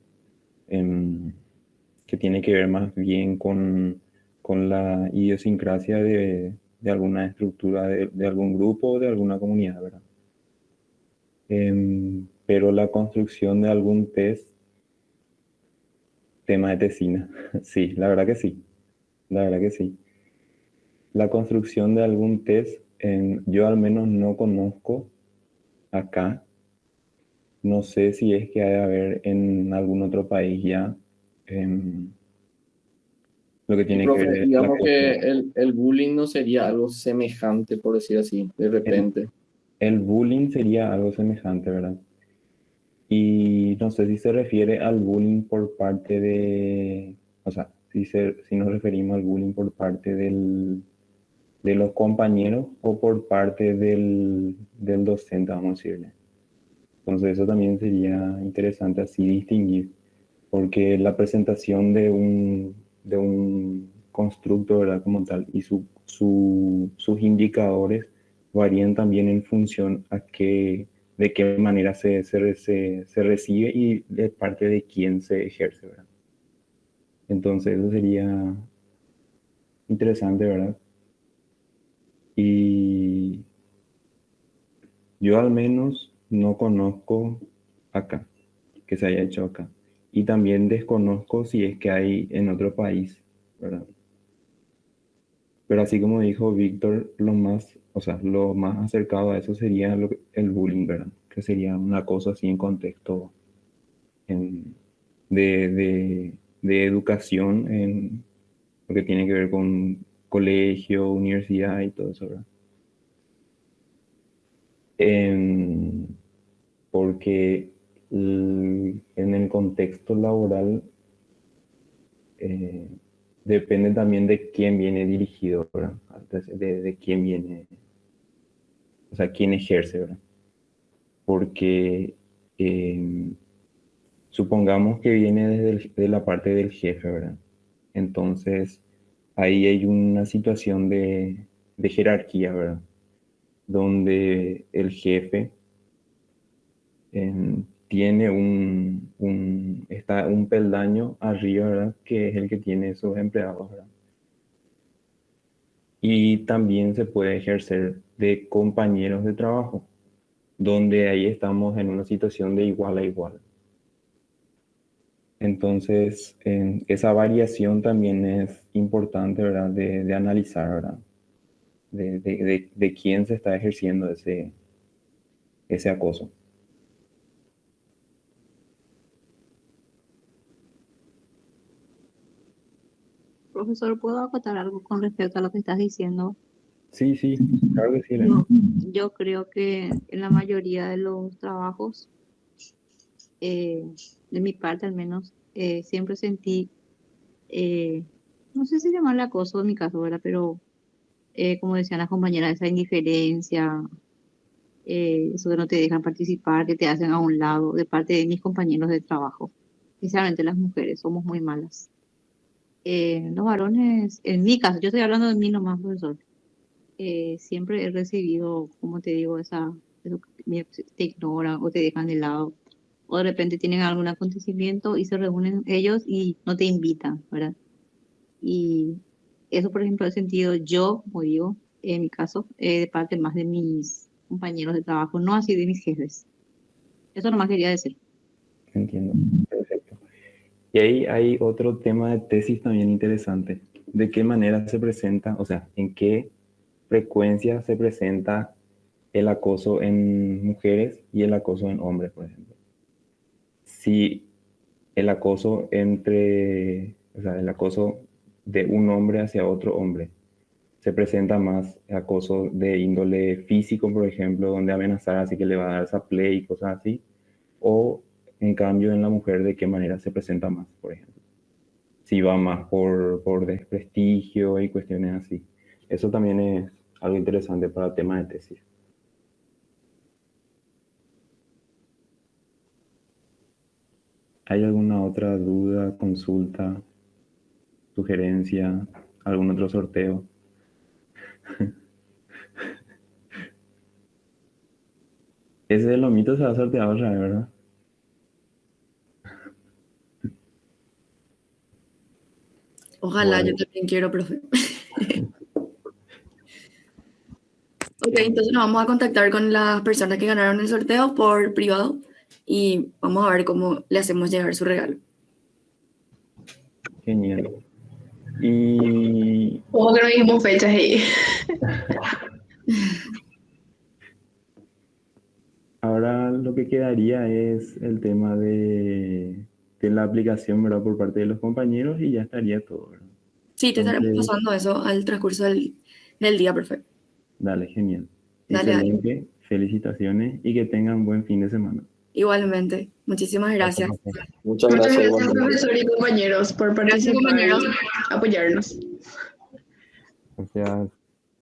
que tiene que ver más bien con la idiosincrasia de alguna estructura, de algún grupo o de alguna comunidad, ¿verdad? Pero la construcción de algún test, tema de tesina, sí, la verdad que sí, la verdad que sí. La construcción de algún test, yo al menos no conozco acá. No sé si es que hay de haber en algún otro país ya lo que Y tiene que profe, ver la digamos que cuestión. el bullying no sería algo semejante, por decir así, de repente. El bullying sería algo semejante, ¿verdad? Y no sé si se refiere al bullying por parte o sea, si nos referimos al bullying por parte de los compañeros o por parte del docente, vamos a decirle. Entonces eso también sería interesante así distinguir, porque la presentación de un constructo, ¿verdad? Como tal, y sus indicadores varían también en función de qué manera se recibe y de parte de quién se ejerce, ¿verdad? Entonces eso sería interesante, ¿verdad? Y yo al menos no conozco acá, que se haya hecho acá. Y también desconozco si es que hay en otro país, ¿verdad? Pero así como dijo Víctor, lo más acercado a eso sería el bullying, ¿verdad? Que sería una cosa así en contexto en- de educación, en lo que tiene que ver con colegio, universidad y todo eso, ¿verdad? Porque en el contexto laboral depende también de quién viene dirigido, ¿verdad? De quién viene, o sea, quién ejerce, ¿verdad? Porque supongamos que viene de la parte del jefe, ¿verdad? Entonces, ahí hay una situación de jerarquía, ¿verdad? Donde el jefe tiene está un peldaño arriba, ¿verdad? Que es el que tiene esos empleados, ¿verdad? Y también se puede ejercer de compañeros de trabajo, donde ahí estamos en una situación de igual a igual. Entonces, esa variación también es importante, ¿verdad? De analizar, ¿verdad? De quién se está ejerciendo ese acoso. Profesor, ¿puedo acotar algo con respecto a lo que estás diciendo? Sí, claro que sí. Elena. Yo creo que en la mayoría de los trabajos, de mi parte al menos, siempre sentí, no sé si llamarle acoso en mi caso, ¿verdad? Pero como decían las compañeras, esa indiferencia, eso que no te dejan participar, que te hacen a un lado de parte de mis compañeros de trabajo. Especialmente las mujeres, somos muy malas. Los varones, en mi caso, yo estoy hablando de mí nomás, profesor, siempre he recibido, como te digo, eso que te ignoran o te dejan de lado, o de repente tienen algún acontecimiento y se reúnen ellos y no te invitan, ¿verdad? Y eso, por ejemplo, he sentido yo, como digo, en mi caso, de parte más de mis compañeros de trabajo, no así de mis jefes. Eso nomás quería decir. Entiendo, perfecto. Y ahí hay otro tema de tesis también interesante. ¿De qué manera se presenta, o sea, en qué frecuencia se presenta el acoso en mujeres y el acoso en hombres, por ejemplo? Si el acoso o sea, el acoso de un hombre hacia otro hombre, se presenta más acoso de índole físico, por ejemplo, donde amenazar así que le va a dar saplé y cosas así, o en cambio en la mujer, ¿de qué manera se presenta más, por ejemplo? Si va más por desprestigio y cuestiones así. Eso también es algo interesante para el tema de tesis. ¿Hay alguna otra duda, consulta, sugerencia, algún otro sorteo? Ese de los mitos se va a sortear otra vez, ¿verdad? Ojalá, Bueno. yo también quiero, profe. Ok, entonces nos vamos a contactar con las personas que ganaron el sorteo por privado y vamos a ver cómo le hacemos llegar su regalo. Genial. Y Como que no dijimos fechas ahí. ahora lo que quedaría es el tema de la aplicación, ¿verdad? Por parte de los compañeros y ya estaría todo, ¿verdad? Sí, te estaremos Entonces, pasando eso al transcurso del día, perfecto. dale, genial. Dale, dale. Excelente. Felicitaciones y que tengan buen fin de semana. Igualmente. Muchísimas gracias. Muchas Muchas gracias, gracias, igualmente. profesor y compañeros, por Gracias, participar compañeros. y apoyarnos. Gracias.